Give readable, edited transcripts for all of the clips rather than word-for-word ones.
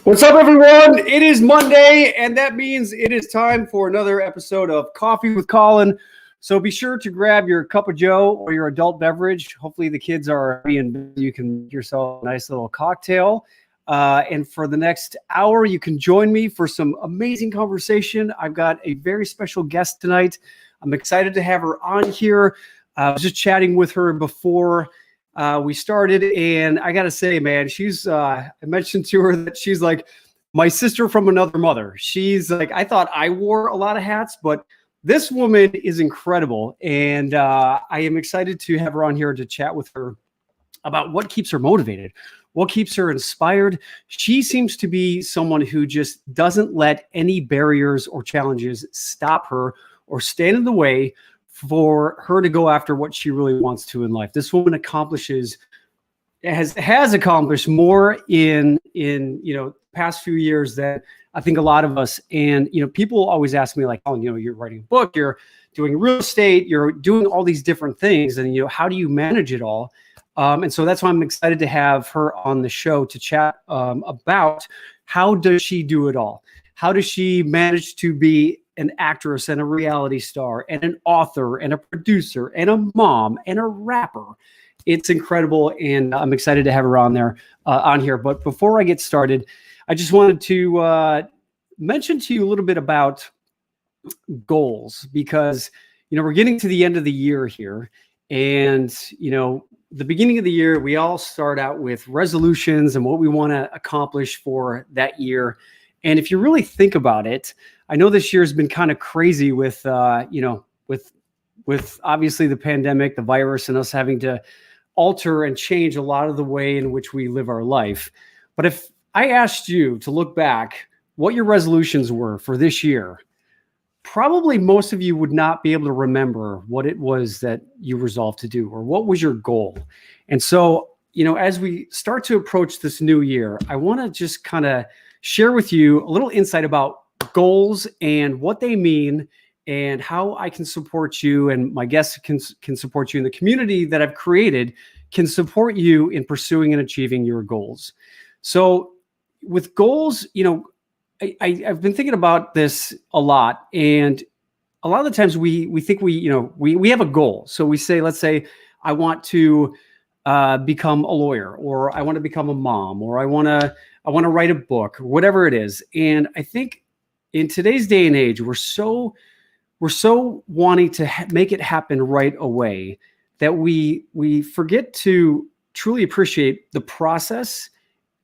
What's up, everyone? It is Monday, and that means it is time for another episode of Coffee with Colin. So be sure to grab your cup of joe or your adult beverage. Hopefully the kids are and you can make yourself a nice little cocktail. And for the next hour, you can join me for some amazing conversation. I've got a very special guest tonight. I'm excited to have her on here. I was just chatting with her before we started, and I gotta say, man, she's I mentioned to her that she's like my sister from another mother. She's like, I thought I wore a lot of hats, but this woman is incredible, and I am excited to have her on here to chat with her about what keeps her motivated, what keeps her inspired. She seems to be someone who just doesn't let any barriers or challenges stop her or stand in the way for her to go after what she really wants to in life. This woman has accomplished more in past few years than I think a lot of us. And people always ask me like, oh, you're writing a book, you're doing real estate, you're doing all these different things, and how do you manage it all? And so that's why I'm excited to have her on the show to chat about how does she do it all? How does she manage to be an actress and a reality star and an author and a producer and a mom and a rapper? It's incredible, and I'm excited to have her on here. But before I get started, I just wanted to mention to you a little bit about goals, because we're getting to the end of the year here, and the beginning of the year, we all start out with resolutions and what we want to accomplish for that year. And if you really think about it, I know this year has been kind of crazy with obviously the pandemic, the virus, and us having to alter and change a lot of the way in which we live our life. But if I asked you to look back what your resolutions were for this year, probably most of you would not be able to remember what it was that you resolved to do or what was your goal. And so, as we start to approach this new year, I want to just kind of share with you a little insight about goals and what they mean and how I can support you, and my guests can support you in the community that I've created can support you in pursuing and achieving your goals. So with goals, I've been thinking about this a lot, and a lot of the times we think we have a goal. So we say, let's say I want to become a lawyer, or I want to become a mom, or I want to write a book, or whatever it is. And I think in today's day and age, we're so wanting to make it happen right away that we forget to truly appreciate the process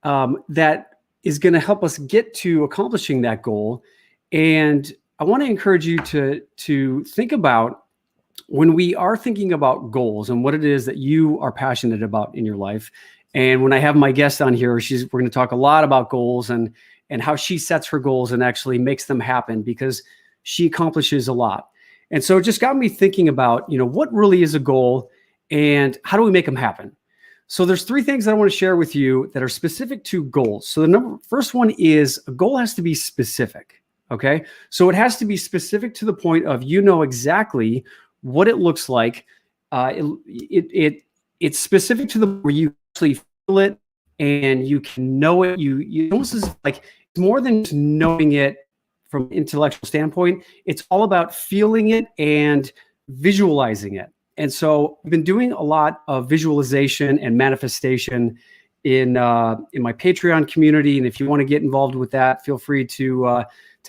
that is going to help us get to accomplishing that goal. And I want to encourage you to think about, when we are thinking about goals and what it is that you are passionate about in your life. And when I have my guest on here, we're going to talk a lot about goals and how she sets her goals and actually makes them happen, because she accomplishes a lot. And so it just got me thinking about, what really is a goal and how do we make them happen? So there's three things that I want to share with you that are specific to goals. So the first one is a goal has to be specific. Okay. So it has to be specific to the point of, exactly what it looks like. It's specific to the where you actually feel it and you can know it. You almost is like, it's more than just knowing it from an intellectual standpoint. It's all about feeling it and visualizing it. And so I've been doing a lot of visualization and manifestation in my Patreon community. And if you want to get involved with that, feel free to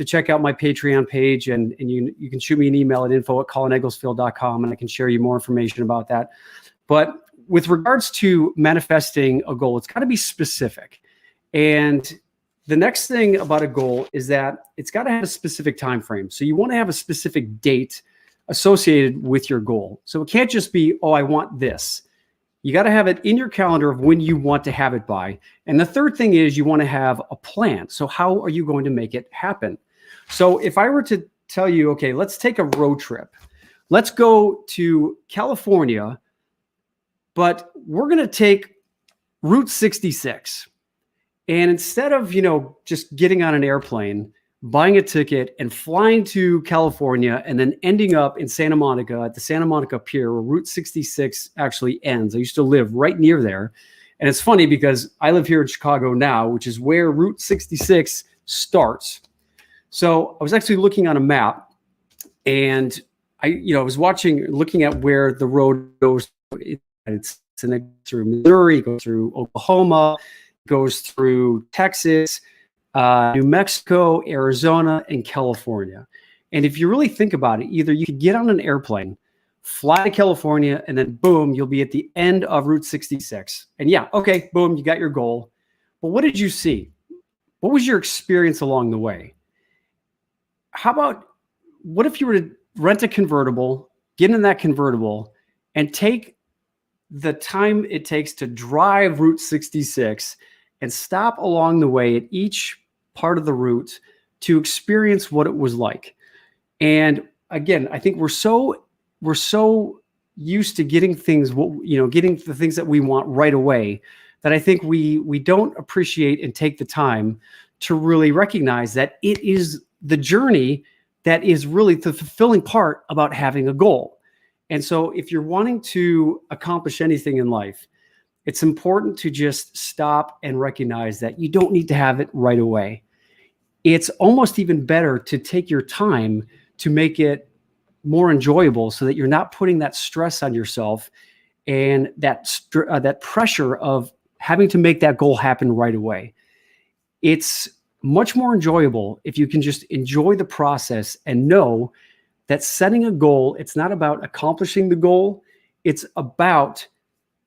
check out my Patreon page, and you can shoot me an email at info@colinegglesfield.com, and I can share you more information about that. But with regards to manifesting a goal, it's got to be specific. And the next thing about a goal is that it's got to have a specific time frame. So you want to have a specific date associated with your goal. So it can't just be, oh, I want this. You got to have it in your calendar of when you want to have it by. And the third thing is you want to have a plan. So how are you going to make it happen? So if I were to tell you, okay, let's take a road trip. Let's go to California, but we're going to take Route 66. And instead of, just getting on an airplane, buying a ticket and flying to California and then ending up in Santa Monica at the Santa Monica Pier where Route 66 actually ends. I used to live right near there. And it's funny because I live here in Chicago now, which is where Route 66 starts. So I was actually looking on a map, and I was looking at where the road goes. It's through Missouri, goes through Oklahoma, goes through Texas, New Mexico, Arizona, and California. And if you really think about it, either you could get on an airplane, fly to California, and then boom, you'll be at the end of Route 66. And yeah, okay, boom, you got your goal. But what did you see? What was your experience along the way? What if you were to rent a convertible, get in that convertible, and take the time it takes to drive Route 66 and stop along the way at each part of the route to experience what it was like? And again, I think we're so used to getting things, getting the things that we want right away, that I think we don't appreciate and take the time to really recognize that it is the journey that is really the fulfilling part about having a goal. And so if you're wanting to accomplish anything in life, it's important to just stop and recognize that you don't need to have it right away. It's almost even better to take your time to make it more enjoyable, so that you're not putting that stress on yourself and that pressure of having to make that goal happen right away. It's much more enjoyable if you can just enjoy the process and know that setting a goal, it's not about accomplishing the goal, it's about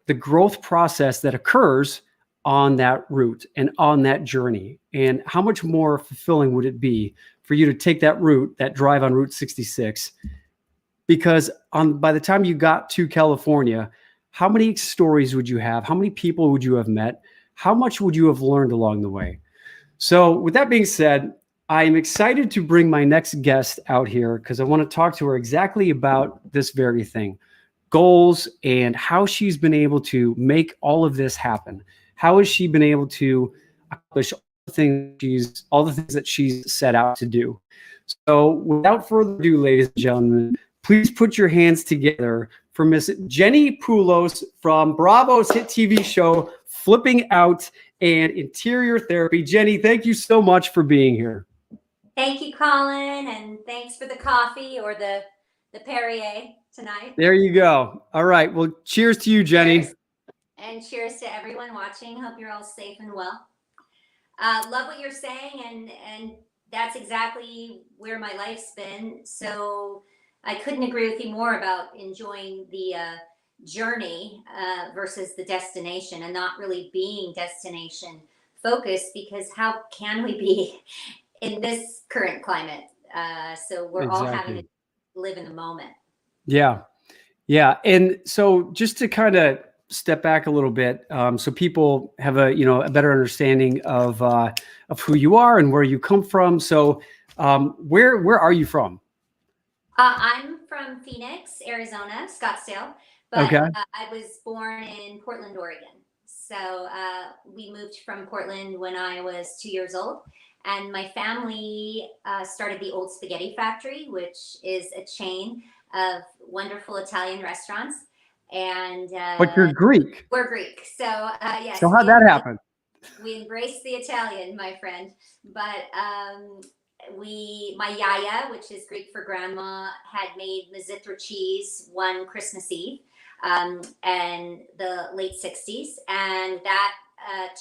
the growth process that occurs on that route and on that journey. And how much more fulfilling would it be for you to take that route, that drive on Route 66? Because by the time you got to California, how many stories would you have? How many people would you have met? How much would you have learned along the way? So with that being said, I'm excited to bring my next guest out here because I want to talk to her exactly about this very thing, goals, and how she's been able to make all of this happen. How has she been able to accomplish all the things that she's set out to do? So without further ado, ladies and gentlemen, please put your hands together for Miss Jenni Pulos from Bravo's hit TV show, Flipping Out and Interior Therapy. Jenni, thank you so much for being here. Thank you, Colin, and thanks for the coffee or the Perrier tonight. There you go. All right. Well, cheers to you, Jenni. Cheers. And cheers to everyone watching. Hope you're all safe and well. Love what you're saying, and that's exactly where my life's been. So I couldn't agree with you more about enjoying the journey versus the destination, and not really being destination focused, because how can we be in this current climate? So we're all having to live in the moment. Yeah. Yeah. And so just to kind of step back a little bit, so people have a better understanding of who you are and where you come from. So where are you from? I'm from Phoenix, Arizona, Scottsdale, but I was born in Portland, Oregon. So we moved from Portland when I was 2 years old, and my family started the Old Spaghetti Factory, which is a chain of wonderful Italian restaurants. And but you're Greek. We're Greek, so yes. So how'd that happen? We embraced the Italian, my friend, but my yaya, which is Greek for grandma, had made Mazitra cheese one Christmas Eve and the late 60s, and that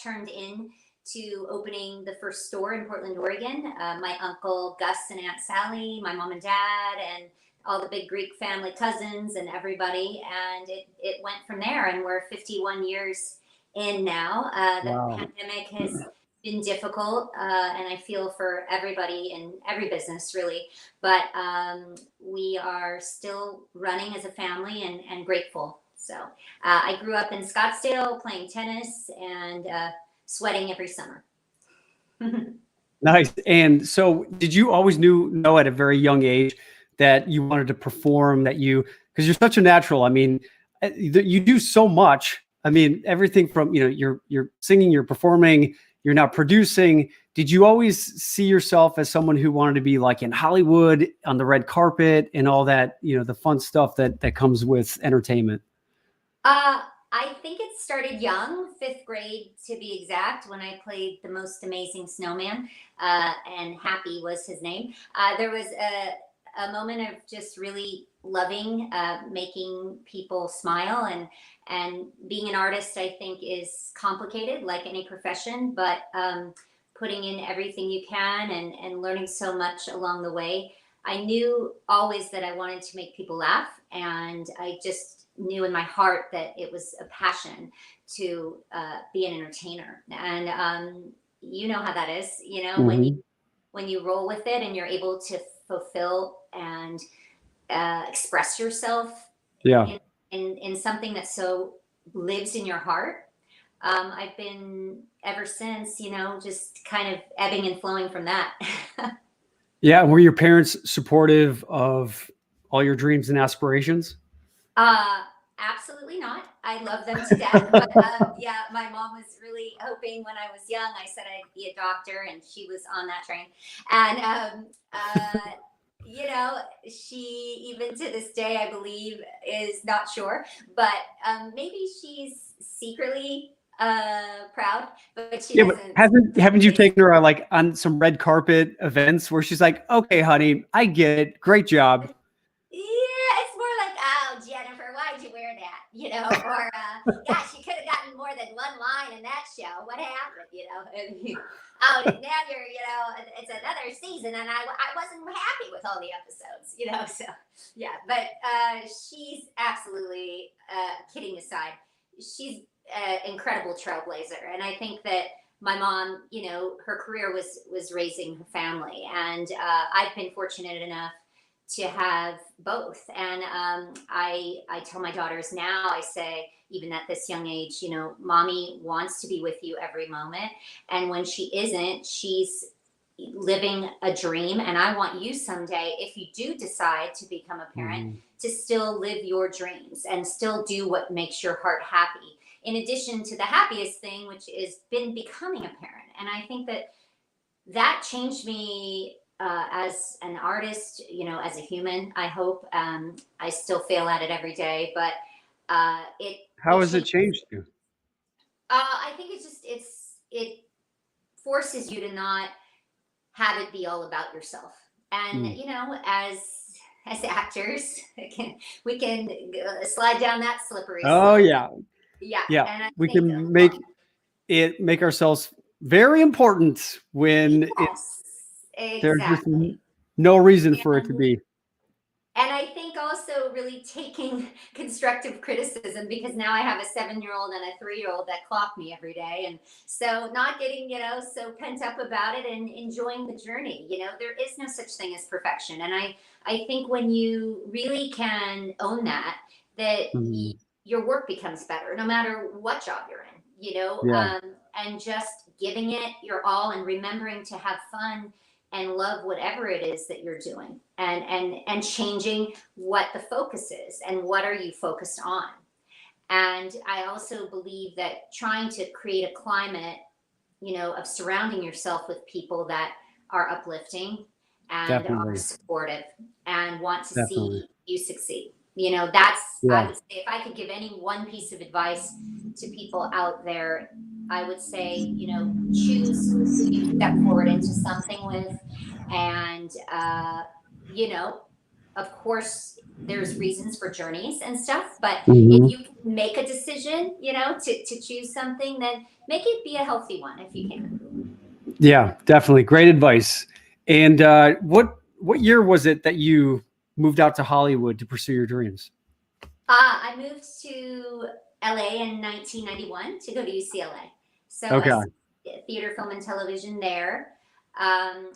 turned into opening the first store in Portland, Oregon. My uncle Gus and Aunt Sally, my mom and dad, and all the big Greek family cousins and everybody, and it went from there, and we're 51 years in now. The pandemic has been difficult, and I feel for everybody in every business, really, but we are still running as a family and grateful. So I grew up in Scottsdale playing tennis and sweating every summer. Nice. And so did you always know at a very young age that you wanted to perform, because you're such a natural? I mean, you do so much. I mean, everything from, you're singing, you're performing, you're now producing. Did you always see yourself as someone who wanted to be like in Hollywood on the red carpet and all that, the fun stuff that comes with entertainment? I I think it started young, fifth grade to be exact, when I played the most amazing snowman, and Happy was his name. There was a moment of just really loving, making people smile, and being an artist, I think, is complicated, like any profession, but putting in everything you can and learning so much along the way. I knew always that I wanted to make people laugh, and I just knew in my heart that it was a passion to be an entertainer. And you know how that is, Hmm. when you roll with it and you're able to fulfill and express yourself Yeah. in something that so lives in your heart. I've been ever since, just kind of ebbing and flowing from that. Yeah. Were your parents supportive of all your dreams and aspirations? Uh, Absolutely not. I love them to death, but yeah, my mom was really hoping when I was young. I said I'd be a doctor, and she was on that train. And she, even to this day, I believe, is not sure, but maybe she's secretly proud, but she Yeah, but doesn't. haven't you taken her on, like, on some red carpet events where she's like, "Okay, honey, I get it. Great job." Yeah, it's more like, oh, Jennifer, why'd you wear that? Or, gosh, you could have gotten more than one line in that show. What happened? Oh, now you're, it's another season, and I wasn't happy with all the episodes. So, yeah, but she's absolutely, kidding aside, she's an incredible trailblazer. And I think that my mom, her career was raising her family. And I've been fortunate enough to have both. And I tell my daughters now, I say, even at this young age, mommy wants to be with you every moment. And when she isn't, she's living a dream. And I want you someday, if you do decide to become a parent, Mhm. to still live your dreams and still do what makes your heart happy. In addition to the happiest thing, which is been becoming a parent. And I think that changed me as an artist, as a human. I hope I still fail at it every day, but How it has it changed. changed you? I think it forces you to not have it be all about yourself. And Mm. as actors, we can slide down that slippery Oh, slope. yeah. Yeah, Yeah. and I We think can make ourselves very important when yes, there's just exactly. no reason for it to And be. And I think also really taking constructive criticism, because now I have a 7-year-old and a 3-year-old that clock me every day. And so not getting, so pent up about it and enjoying the journey. There is no such thing as perfection. And I think when you really can own that Mhm. your work becomes better, no matter what job you're in, Yeah, and just giving it your all and remembering to have fun and love whatever it is that you're doing, and changing what the focus is and what are you focused on. And I also believe that trying to create a climate, of surrounding yourself with people that are uplifting and are definitely. supportive and want to Definitely. see you succeed. That's, I Yeah. would say, if I could give any one piece of advice to people out there, I would say, choose who you step forward into something with. And, you know, of course, there's reasons for journeys and stuff, but if Mhm. you can make a decision, to choose something, then make it be a healthy one if you can. Yeah, definitely. Great advice. And what year was it that you moved out to Hollywood to pursue your dreams? I moved to LA in 1991 to go to UCLA. So I Okay. studied theater, film, and television there. Um,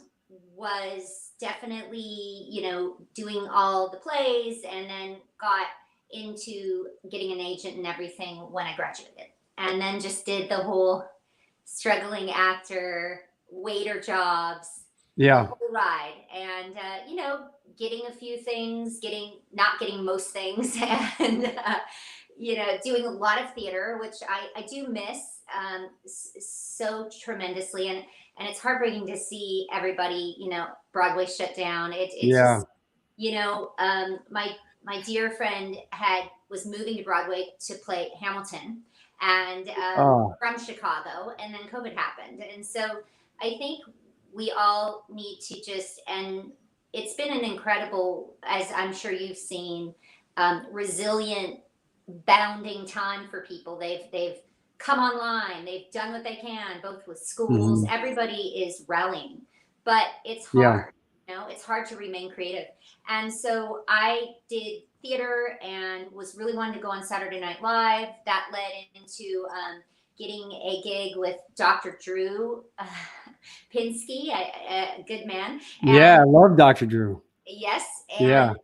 was definitely, doing all the plays, and then got into getting an agent and everything when I graduated. And then just did the whole struggling actor, waiter jobs, the Yeah. whole ride. And, getting a few things, not getting most things, and, doing a lot of theater, which I do miss so tremendously. And it's heartbreaking to see everybody, Broadway shut down. It's Yeah. just, my dear friend had was moving to Broadway to play Hamilton, and Oh, from Chicago, and then COVID happened. And so I think we all need to just, and it's been an incredible, as I'm sure you've seen, resilient, bounding time for people. They've come online, they've done what they can, both with schools. mhm. Everybody is rallying, but it's Yeah. hard. It's hard to remain creative. And so I did theater and was really wanting to go on Saturday Night Live. That led into getting a gig with Dr. Drew Pinsky, a good man. Yeah, And I love Dr. Drew. yes, Yeah. and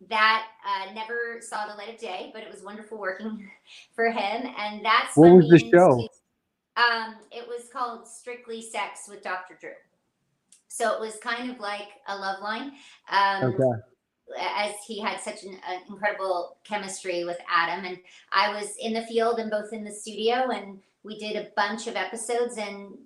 that never saw the light of day, but it was wonderful working for him. And that's What led was the me into, show? it was called Strictly Sex with Dr. Drew. So it was kind of like a love line. Um, Okay. as he had such an incredible chemistry with Adam. And I was in the field and both in the studio, and we did a bunch of episodes, and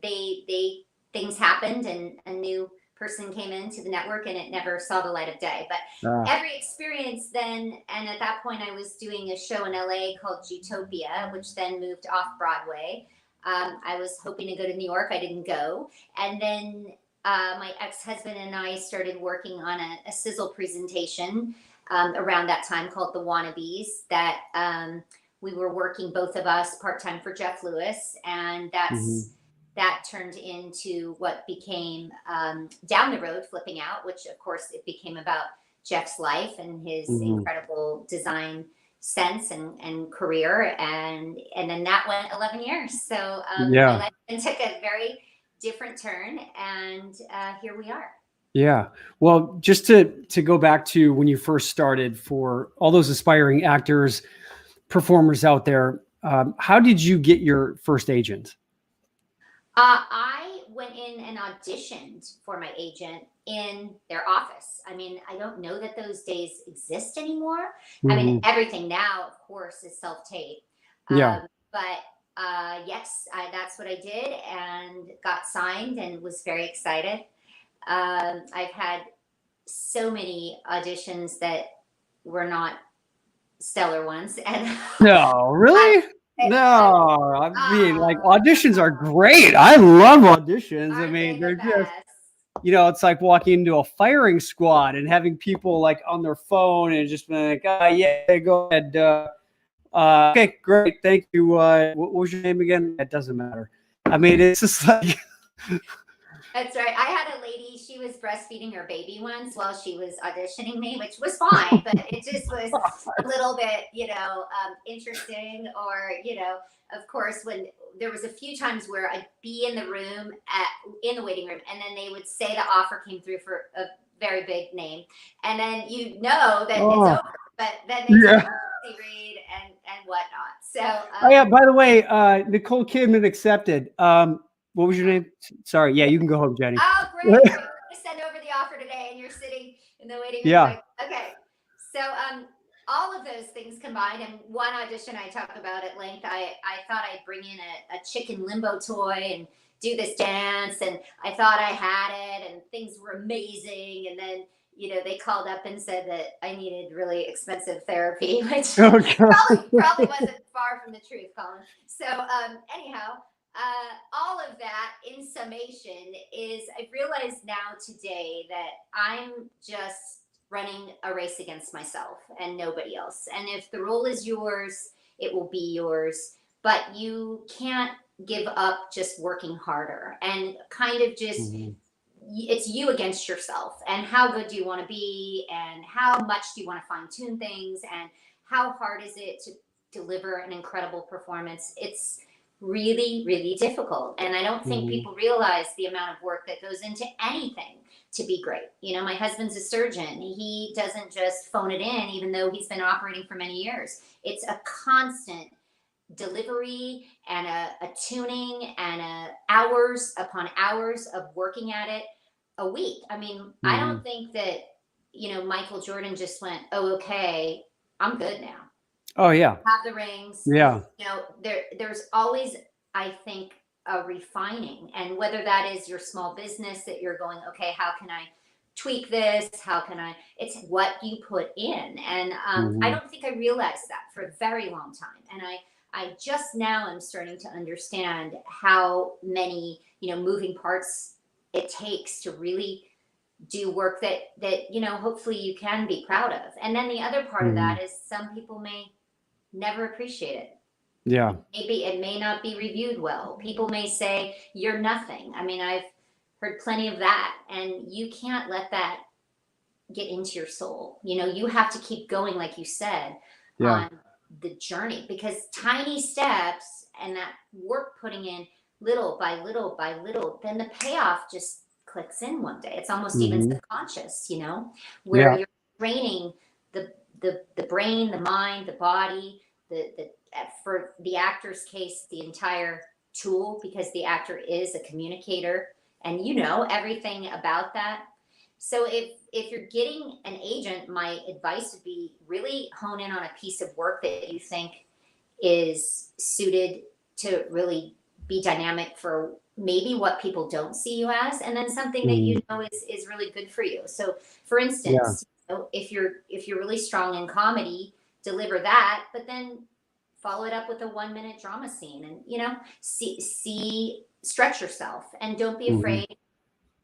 they things happened, and a new person came into the network, and it never saw the light of day. But Ah, every experience then, and at that point I was doing a show in LA called Utopia, which then moved off Broadway. I was hoping to go to New York. I didn't go. And then my ex-husband and I started working on a sizzle presentation around that time called The Wannabes, that we were working, both of us, part-time for Jeff Lewis. And mhm, that turned into what became Down the Road, Flipping Out, which of course it became about Jeff's life and his mhm. incredible design sense and career. And then that went 11 years. So my Yeah. life then took a very different turn, and here we are. Yeah. Well, just to go back to when you first started, for all those aspiring actors, performers out there, how did you get your first agent? I went in and auditioned for my agent in their office. I mean, I don't know that those days exist anymore. I mean, Mhm. everything now, of course, is self tape. Yeah. But yes, that's what I did, and got signed and was very excited. I've had so many auditions that were not stellar ones, and No, I, really? I, No, I mean, like, auditions are no, great. I love auditions. I aren't mean, they the they're just, best? it's like walking into a firing squad and having people like on their phone and just being like, yeah, go ahead. Okay, great. Thank you. What was your name again? It doesn't matter. I mean, it's just like, That's right. I had a lady, she was breastfeeding her baby once while she was auditioning me, which was fine, but it just was a little bit, interesting. Or, of course, when there was a few times where I'd be in the room in the waiting room, and then they would say the offer came through for a very big name. And then that it's oh, over, but then they tell yeah. you to read and whatnot. So, Oh, yeah. By the way, Nicole Kidman accepted. What was your name? Sorry. Yeah, you can go home, Jenny. oh, great, great. We're going to send over the offer today, and you're sitting in the waiting room Yeah. going, okay. So, all of those things combined, and one audition I talk about at length, I thought I'd bring in a chicken limbo toy and do this dance, and I thought I had it, and things were amazing. And then, they called up and said that I needed really expensive therapy, which Okay. probably wasn't far from the truth, Colin. So, anyhow, all of that in summation is, I've realized now today that I'm just running a race against myself and nobody else. And if the role is yours, it will be yours. But you can't give up just working harder, and kind of just, Mhm. it's you against yourself, and how good do you want to be, and how much do you want to fine tune things, and how hard is it to deliver an incredible performance. It's really, really difficult, and I don't think Mhm. people realize the amount of work that goes into anything to be great. My husband's a surgeon. He doesn't just phone it in, even though he's been operating for many years. It's a constant delivery and a tuning and hours upon hours of working at it a week. I mean, I don't Mhm. think that, Michael Jordan just went, oh, okay, I'm good now. Oh, yeah. Have the rings. Yeah. There's always, I think, a refining. And whether that is your small business that you're going, okay, how can I tweak this? How can I? It's what you put in. And I don't think I realized that for a very long time. And I just now am starting to understand how many, moving parts it takes to really do work that, hopefully you can be proud of. And then the other part of that is some people may never appreciate it. Yeah. Maybe it may not be reviewed well. People may say you're nothing. I mean, I've heard plenty of that, and you can't let that get into your soul. You have to keep going, like you said, Yeah. on the journey, because tiny steps and that work putting in little by little by little, then the payoff just clicks in one day. It's almost even subconscious, where you're training the brain, the mind, the body, for the actor's case, the entire tool, because the actor is a communicator and everything about that. So if you're getting an agent, my advice would be really hone in on a piece of work that you think is suited to really be dynamic for maybe what people don't see you as, and then something that is really good for you. So for instance, if you're really strong in comedy, deliver that, but then follow it up with a 1-minute drama scene, and stretch yourself, and don't be afraid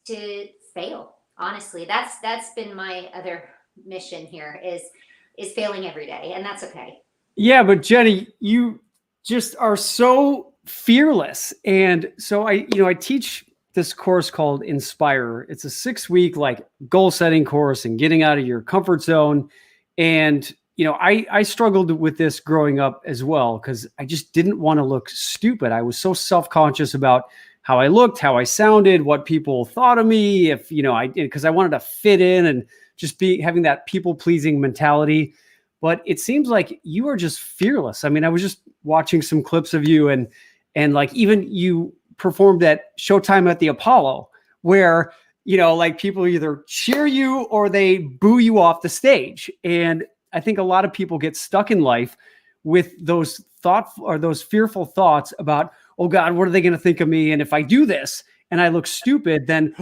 to fail. Honestly, that's been my other mission here, is failing every day, and that's okay. Yeah, but Jenni, you just are so fearless. And so I teach this course called Inspire. It's a 6-week like goal setting course and getting out of your comfort zone. And I struggled with this growing up as well, because I just didn't want to look stupid. I was so self-conscious about how I looked, how I sounded, what people thought of me, if because I wanted to fit in and just having that people-pleasing mentality. But it seems like you are just fearless. I mean, I was just watching some clips of you, and like even you performed at Showtime at the Apollo, where like people either cheer you or they boo you off the stage. And I think a lot of people get stuck in life with those those fearful thoughts about, oh God, what are they going to think of me? And if I do this and I look stupid, then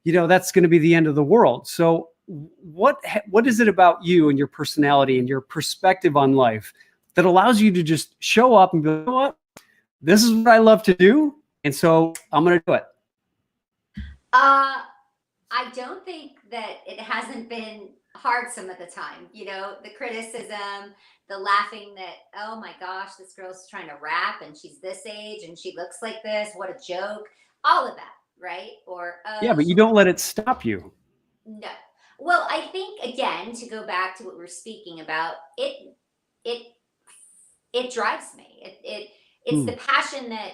that's going to be the end of the world. So what is it about you and your personality and your perspective on life that allows you to just show up and be like, you know what? This is what I love to do, and so I'm going to do it? I don't think that it hasn't been hard some of the time. The criticism, the laughing that, oh my gosh, this girl's trying to rap and she's this age and she looks like this. What a joke. All of that, right? Or yeah, but you don't let it stop you. No. Well, I think, again, to go back to what we're speaking about, it drives me. It's the passion that,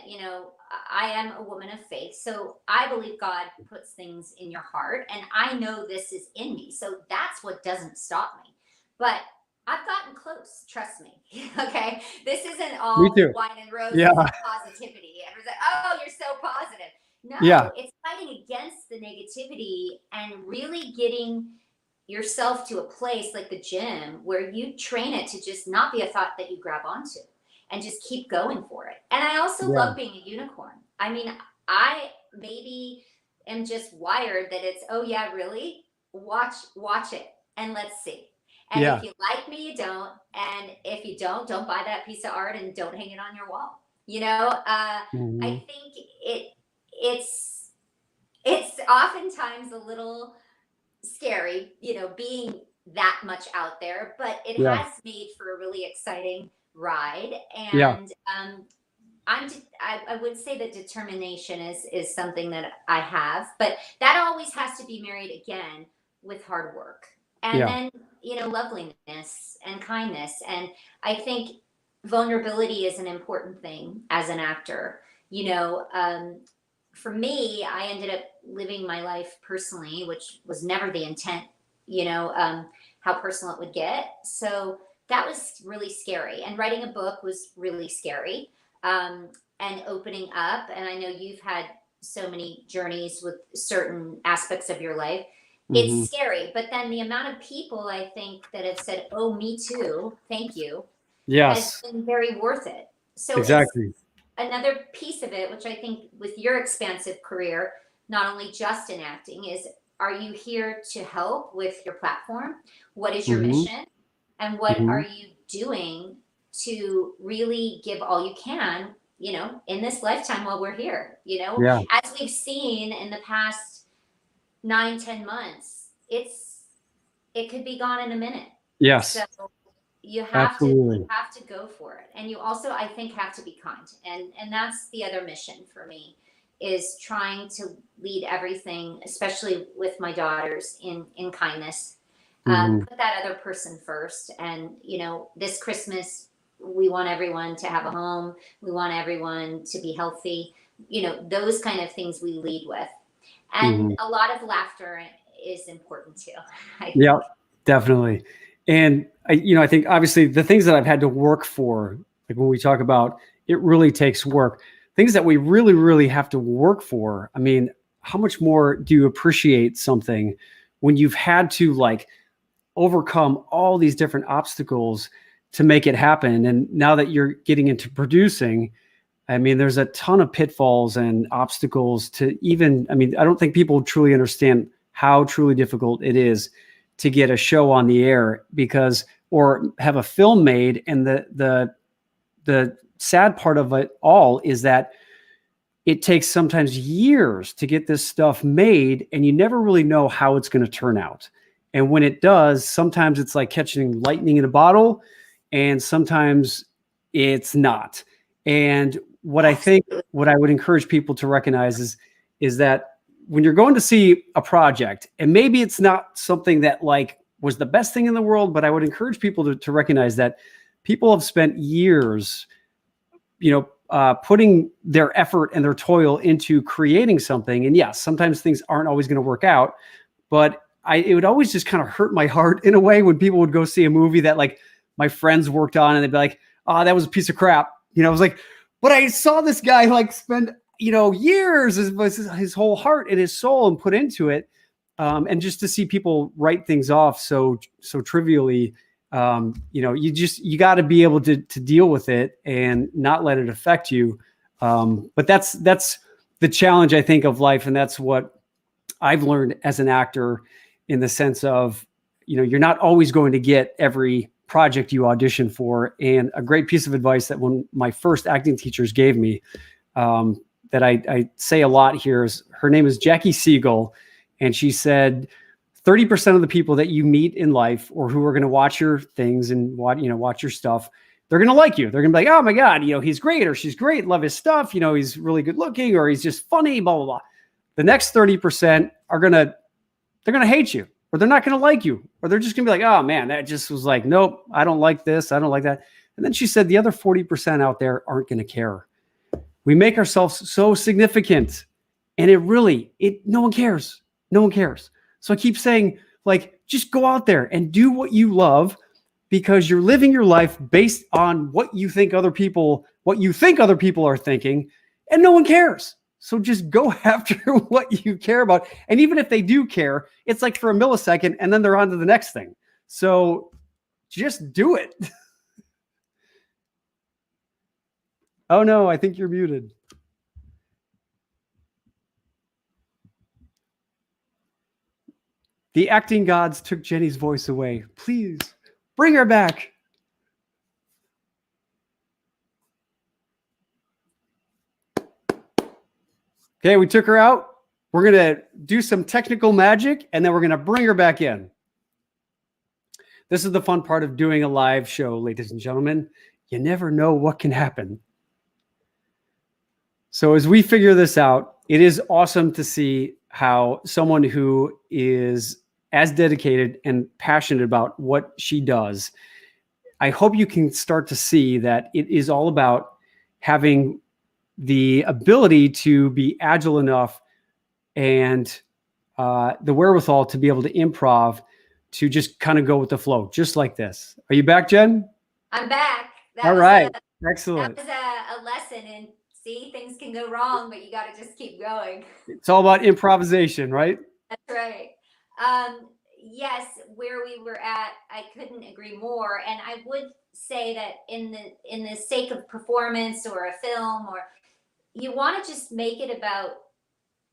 I am a woman of faith. So I believe God puts things in your heart, and I know this is in me. So that's what doesn't stop me. But I've gotten close, trust me. Okay. This isn't all wine and roses and positivity. Everyone's like, oh, you're so positive. No, it's fighting against the negativity and really getting yourself to a place like the gym where you train it to just not be a thought that you grab onto, and just keep going for it. And I also love being a unicorn. I mean, I maybe am just wired that it's, oh yeah, really? Watch it and let's see. And if you like me, you don't. And if you don't buy that piece of art and don't hang it on your wall. I think it's oftentimes a little scary, being that much out there, but it has made for a really exciting ride. And I would say that determination is something that I have, but that always has to be married again with hard work, and then loveliness and kindness. And I think vulnerability is an important thing as an actor. For me, I ended up living my life personally, which was never the intent, how personal it would get. So that was really scary. And writing a book was really scary, and opening up. And I know you've had so many journeys with certain aspects of your life. It's scary. But then the amount of people, I think, that have said, oh, me too, thank you, has been very worth it. So exactly. Another piece of it, which I think with your expansive career, not only just in acting, is, are you here to help with your platform? What is your Hmm. mission? And what are Hmm. you doing to really give all you can, in this lifetime while we're here? Yeah. As we've seen in the past 9, 10 months, it could be gone in a minute. So Yes. you have to Absolutely. go for it, and you also, I think, have to be kind, and that's the other mission for me, is trying to lead everything, especially with my daughters, in kindness. Hmm. Put that other person first. And this Christmas, we want everyone to have a home, we want everyone to be healthy, those kind of things we lead with. And Hmm. a lot of laughter is important too, I Yeah, think. definitely. And I think obviously the things that I've had to work for, like when we talk about it really takes work, things that we really, really have to work for. I mean, how much more do you appreciate something when you've had to like overcome all these different obstacles to make it happen? And now that you're getting into producing, I mean, there's a ton of pitfalls and obstacles to even, I mean, I don't think people truly understand how truly difficult it is to get a show on the air because, or have a film made. And the sad part of it all is that it takes sometimes years to get this stuff made and you never really know how it's going to turn out. And when it does, sometimes it's like catching lightning in a bottle and sometimes it's not. And what I think, Absolutely. what I would encourage people to recognize is that when you're going to see a project, and maybe it's not something that like was the best thing in the world, but I would encourage people to recognize that people have spent years, putting their effort and their toil into creating something. And yes, sometimes things aren't always going to work out, but it would always just kind of hurt my heart in a way when people would go see a movie that like my friends worked on and they'd be like, oh, that was a piece of crap. I was like, but I saw this guy like spend, years, his whole heart and his soul and put into it. And just to see people write things off so trivially, you got to be able to deal with it and not let it affect you. But that's the challenge, I think, of life, and that's what I've learned as an actor, in the sense of, you're not always going to get every project you audition for. And a great piece of advice that one of my first acting teachers gave me, that I say a lot here, is her name is Jackie Siegel, and she said 30% of the people that you meet in life, or who are going to watch your things and watch your stuff, they're going to like you. They're going to be like, oh my God, he's great, or she's great, love his stuff, he's really good looking, or he's just funny, blah, blah, blah. The next 30% they're going to hate you, or they're not going to like you, or they're just going to be like, oh man, that just was like, nope, I don't like this, I don't like that. And then she said the other 40% out there aren't going to care. We make ourselves so significant, and no one cares. No one cares. So I keep saying, like, just go out there and do what you love, because you're living your life based on what you think other people are thinking, and no one cares. So just go after what you care about. And even if they do care, it's like for a millisecond and then they're on to the next thing. So just do it. Oh no, I think you're muted. The acting gods took Jenni's voice away. Please bring her back. Okay, we took her out. We're going to do some technical magic, and then we're going to bring her back in. This is the fun part of doing a live show, ladies and gentlemen. You never know what can happen. So as we figure this out, it is awesome to see how someone who is as dedicated and passionate about what she does, I hope you can start to see that it is all about having the ability to be agile enough and the wherewithal to be able to improv, to just kind of go with the flow, just like this. Are you back, Jen? I'm back. All right. Excellent. That was a lesson, and see, things can go wrong, but you got to just keep going. It's all about improvisation, right? That's right. Yes, where we were at, I couldn't agree more. And I would say that in the sake of performance or a film, or you want to just make it about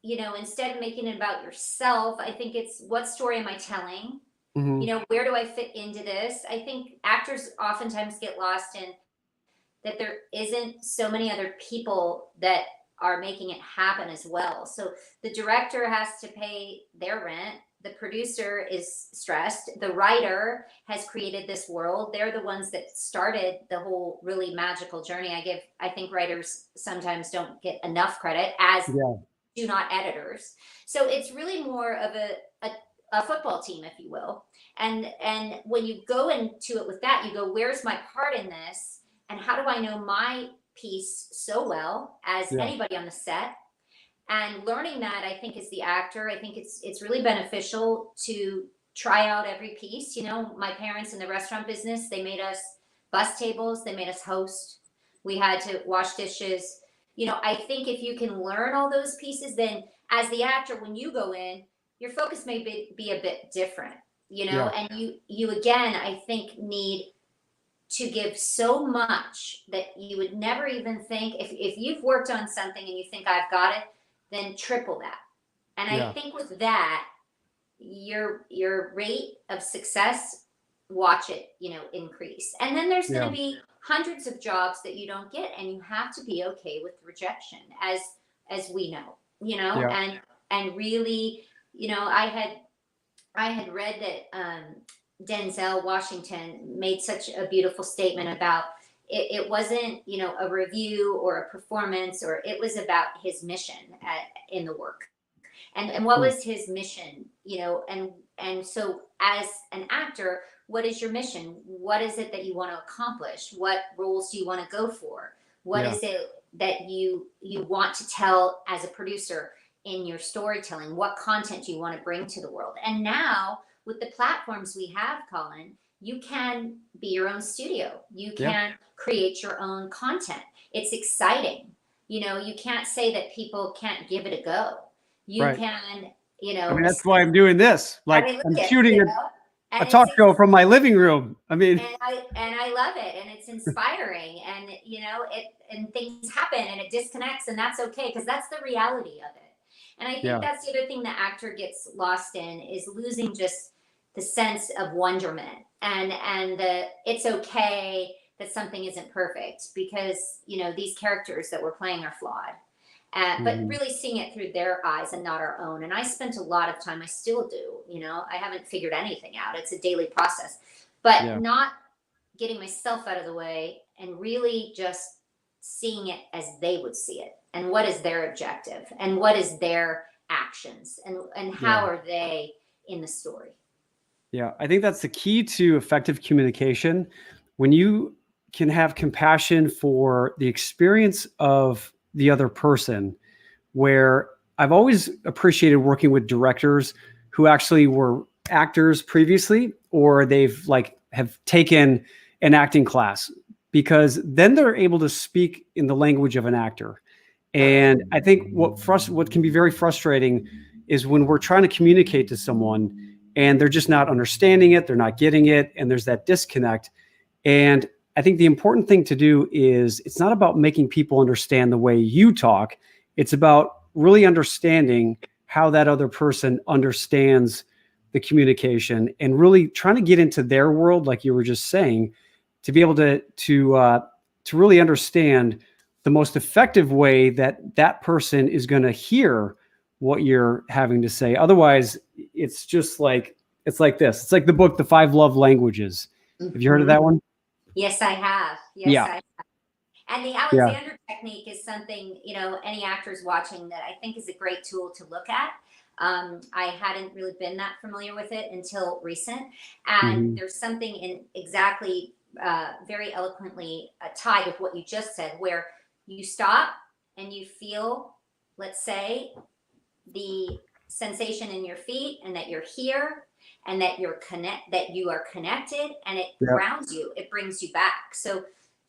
instead of making it about yourself, I think it's, what story am I telling? Hmm. Where do I fit into this? I think actors oftentimes get lost in that there isn't so many other people that are making it happen as well. So the director has to pay their rent. The producer is stressed. The writer has created this world. They're the ones that started the whole really magical journey. I think writers sometimes don't get enough credit, as Yeah. do not editors. So it's really more of a football team, if you will. And when you go into it with that, you go, where's my part in this? And how do I know my piece so well as Yeah. anybody on the set? And learning that, I think, as the actor, I think it's really beneficial to try out every piece. My parents in the restaurant business, they made us bus tables, they made us host, we had to wash dishes. I think if you can learn all those pieces, then as the actor, when you go in, your focus may be a bit different. Yeah. And you again, I think, need to give so much that you would never even think. If you've worked on something and you think, I've got it, then triple that. And I Yeah. think with that, your rate of success, watch it, increase. And then there's going Yeah. to be hundreds of jobs that you don't get, and you have to be okay with rejection, as we know, Yeah. and really, I had read that Denzel Washington made such a beautiful statement about it. It wasn't, a review or a performance, or it was about his mission in the work. And what Mm. was his mission? And so as an actor, what is your mission? What is it that you want to accomplish? What roles do you want to go for? What Yeah. is it that you want to tell as a producer in your storytelling? What content do you want to bring to the world? And now with the platforms we have, Colin, you can be your own studio. You Yeah. can create your own content. It's exciting. You can't say that people can't give it a go. You Right. can, I mean, that's why I'm doing this. I Like, mean, I'm look at, shooting a and talk show from my living room. I mean, I love it, and it's inspiring, and and things happen, and it disconnects, and that's okay, because that's the reality of it. And I think yeah. that's the other thing the actor gets lost in, is losing just the sense of wonderment, and the it's okay that something isn't perfect, because these characters that we're playing are flawed. But Mhm. really seeing it through their eyes and not our own. And I spent a lot of time, I still do, I haven't figured anything out. It's a daily process, but Yeah. not getting myself out of the way, and really just seeing it as they would see it, and what is their objective, and what is their actions, and Yeah. how are they in the story. Yeah. I think that's the key to effective communication. When you can have compassion for the experience of the other person, where I've always appreciated working with directors who actually were actors previously, or they've like have taken an acting class, because then they're able to speak in the language of an actor. Totally. And I think what can be very frustrating is when we're trying to communicate to someone and they're just not understanding it, they're not getting it, and there's that disconnect. And I think the important thing to do is, it's not about making people understand the way you talk. It's about really understanding how that other person understands the communication, and really trying to get into their world, like you were just saying, to be able to really understand the most effective way that that person is going to hear what you're having to say. Otherwise, it's just like it's like this. It's like the book, The Five Love Languages. Have you heard of Mhm. that one? Yes, I have. Yes, Yeah. I. And the Yeah. Alexander technique is something, any actors watching, that I think is a great tool to look at. I hadn't really been that familiar with it until recent. And Hmm. there's something in exactly, very eloquently tied with what you just said, where you stop and you feel, let's say, the sensation in your feet, and that you're here, and that that you are connected, and it Yeah. grounds you, it brings you back. So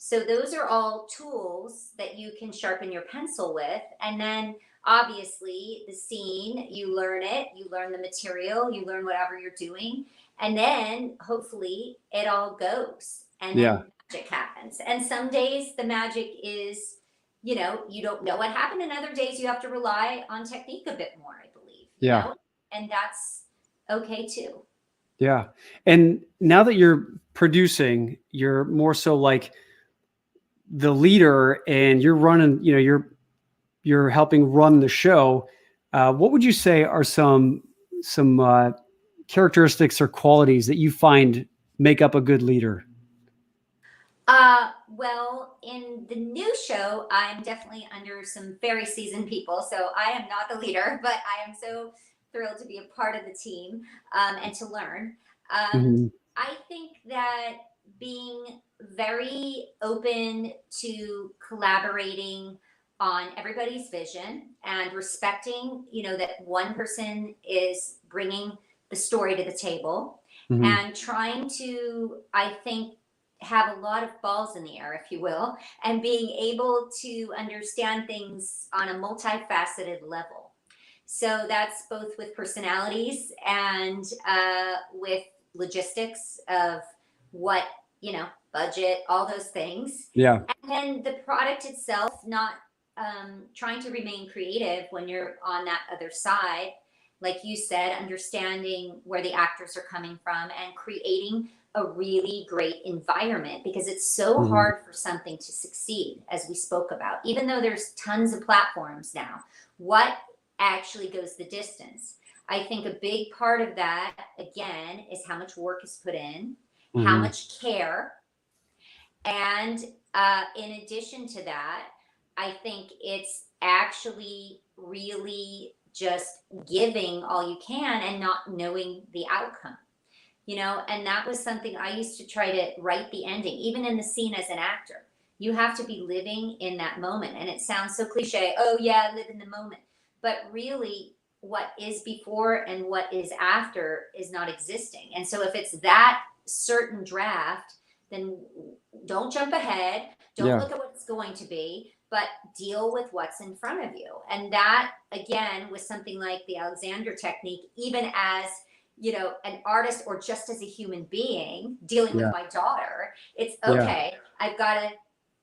those are all tools that you can sharpen your pencil with. And then obviously the scene, you learn it, you learn the material, you learn whatever you're doing, and then hopefully it all goes, and Yeah. then magic happens. And some days the magic is you know, you don't know what happened, and other days you have to rely on technique a bit more, I believe, you Yeah. know, and that's okay too. Yeah. And now that you're producing, you're more so like the leader and you're running, you know, you're helping run the show. What would you say are some characteristics or qualities that you find make up a good leader? Well, in the new show, I'm definitely under some very seasoned people, so I am not the leader, but I am so thrilled to be a part of the team, and to learn. Mhm. I think that being very open to collaborating on everybody's vision and respecting, you know, that one person is bringing the story to the table, Mhm. and trying to, I think, have a lot of balls in the air, if you will, and being able to understand things on a multifaceted level. So that's both with personalities and with logistics of what, you know, budget, all those things. Yeah. And then the product itself, not trying to remain creative when you're on that other side. Like you said, understanding where the actors are coming from and creating a really great environment, because it's so Mhm. hard for something to succeed, as we spoke about, even though there's tons of platforms now. What actually goes the distance? I think a big part of that, again, is how much work is put in, how Mhm. much care, and in addition to that, I think it's actually really just giving all you can and not knowing the outcome, you know. And that was something I used to try to write the ending, even in the scene as an actor. You have to be living in that moment. And it sounds so cliche, oh, yeah, live in the moment. But really, what is before and what is after is not existing. And so, if it's that certain draft, then don't jump ahead. Don't Yeah. look at what it's going to be, but deal with what's in front of you. And that, again, with something like the Alexander technique, even as, you know, an artist or just as a human being dealing with Yeah. my daughter, it's Yeah. okay. I've got to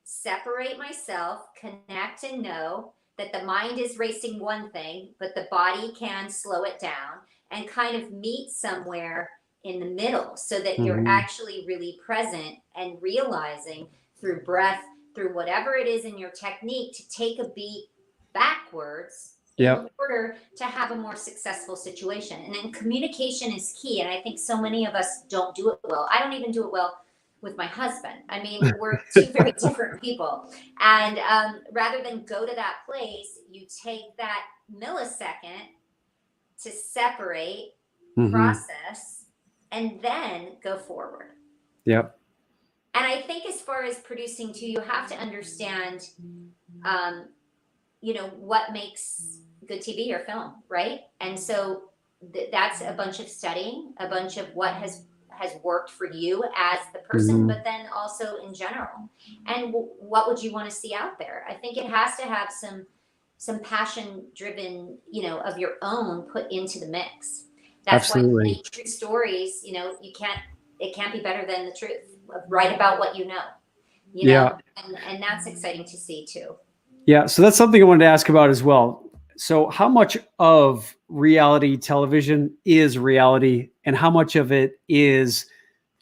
separate myself, connect, and know that the mind is racing one thing, but the body can slow it down, and kind of meet somewhere in the middle so that you're Mhm. actually really present and realizing through breath, through whatever it is in your technique, to take a beat backwards in Yep. order to have a more successful situation. And then communication is key. And I think so many of us don't do it well. I don't even do it well with my husband. I mean, we're two very different people. And rather than go to that place, you take that millisecond to separate, Mhm. process, and then go forward. Yep. And I think as far as producing too, you have to understand, um, you know, what makes good TV or film, right? And so that's a bunch of studying, a bunch of what has worked for you as the person, Mhm. but then also in general. And what would you want to see out there? I think it has to have some passion driven, you know, of your own put into the mix. That's why Absolutely. many true stories, you know, you can't, it can't be better than the truth. Write about what you Yeah. know, and that's exciting to see too. Yeah. So that's something I wanted to ask about as well. So, how much of reality television is reality, and how much of it is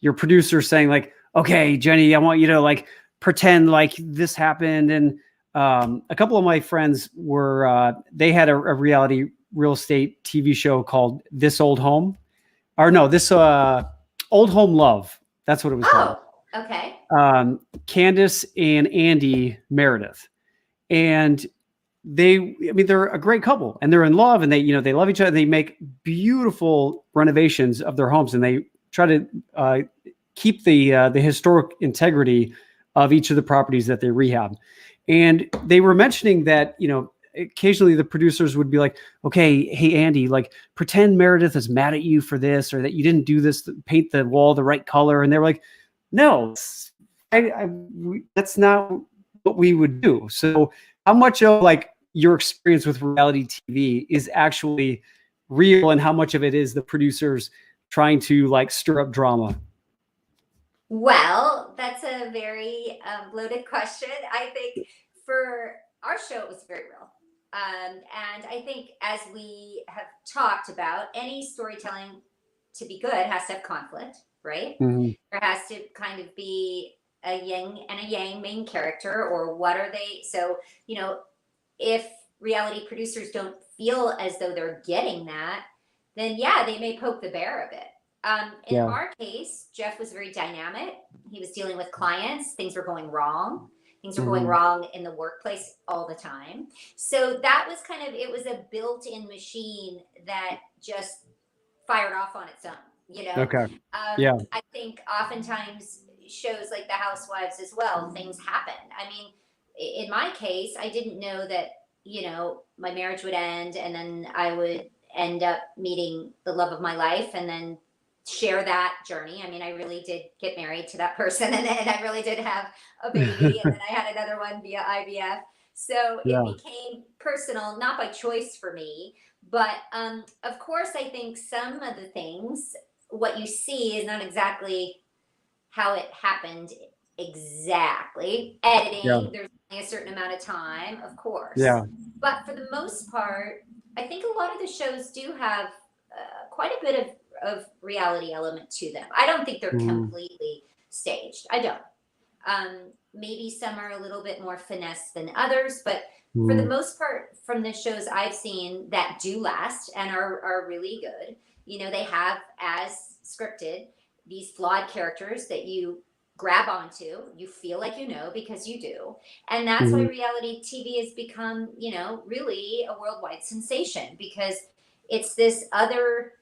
your producer saying, like, "Okay, Jenny, I want you to like pretend like this happened." And a couple of my friends were they had a reality real estate TV show called This Old Home, or no, this Old Home Love. That's what it was called. Oh, okay. Candace and Andy Meredith, and I mean, they're a great couple, and they're in love, and they love each other. They make beautiful renovations of their homes, and they try to keep the historic integrity of each of the properties that they rehab. And they were mentioning that, occasionally the producers would be like, okay, hey, Andy, like pretend Meredith is mad at you for this, or that you didn't do this, paint the wall the right color. And they were like, no, that's not what we would do. So how much of like your experience with reality TV is actually real, and how much of it is the producers trying to like stir up drama? Well, that's a very loaded question. I think for our show was very real. And I think, as we have talked about, any storytelling to be good has to have conflict, right? Mm-hmm. There has to kind of be a yin and a yang main character, or what are they? So, if reality producers don't feel as though they're getting that, then yeah, they may poke the bear a bit. In Yeah. our case, Jeff was very dynamic. He was dealing with clients. Things were going wrong. Things were going Mm-hmm. wrong in the workplace all the time. So that was it was a built-in machine that just fired off on its own. Okay. Yeah. I think oftentimes shows like The Housewives as well, things happen. I mean, in my case, I didn't know that, my marriage would end, and then I would end up meeting the love of my life, and then share that journey. I mean, I really did get married to that person, and then I really did have a baby, and then I had another one via IVF. So it Yeah. became personal, not by choice for me, but of course, I think some of the things, what you see is not exactly how it happened exactly. Yeah. Editing, there's only a certain amount of time, of course. Yeah. But for the most part, I think a lot of the shows do have quite a bit of reality element to them. I don't think they're Mm-hmm. completely staged. I don't. Maybe some are a little bit more finesse than others, but for the most part, from the shows I've seen that do last and are really good, they have, as scripted, these flawed characters that you grab onto, you feel like because you do. And that's why Mm-hmm. reality TV has become, really a worldwide sensation, because it's this other,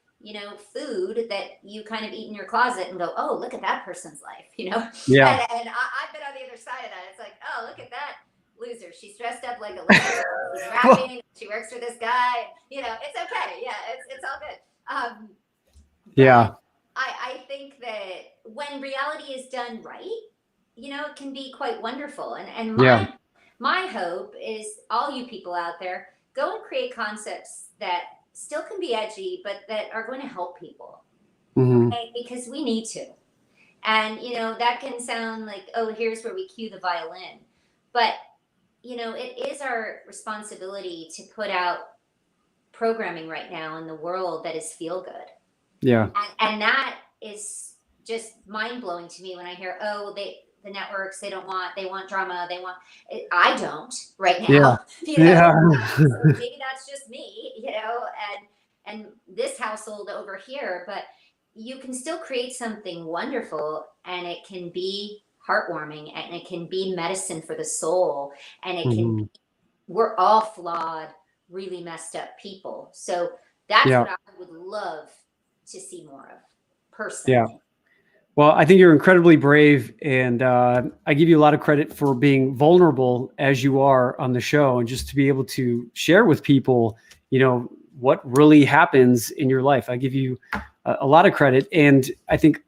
food that you kind of eat in your closet and go, oh, look at that person's life. Yeah. And I've been on the other side of that. It's like, oh, look at that loser. She's dressed up like a loser. She's rapping. She works for this guy. It's okay. Yeah, it's all good. Yeah. But I think that when reality is done right, it can be quite wonderful. And Yeah. my hope is, all you people out there, go and create concepts that still can be edgy, but that are going to help people. Mm-hmm. Okay? Because we need to. And, that can sound like, oh, here's where we cue the violin. But, it is our responsibility to put out programming right now in the world that is feel good. Yeah. And that is just mind blowing to me when I hear, oh, the networks, they want drama. I don't right now, Yeah. so maybe that's just me, and this household over here, but you can still create something wonderful, and it can be heartwarming, and it can be medicine for the soul, and it can Mm-hmm. be, we're all flawed, really messed up people. So that's Yeah. what I would love to see more of, personally. Yeah. Well, I think you're incredibly brave, and I give you a lot of credit for being vulnerable as you are on the show, and just to be able to share with people, what really happens in your life. I give you a lot of credit, and I think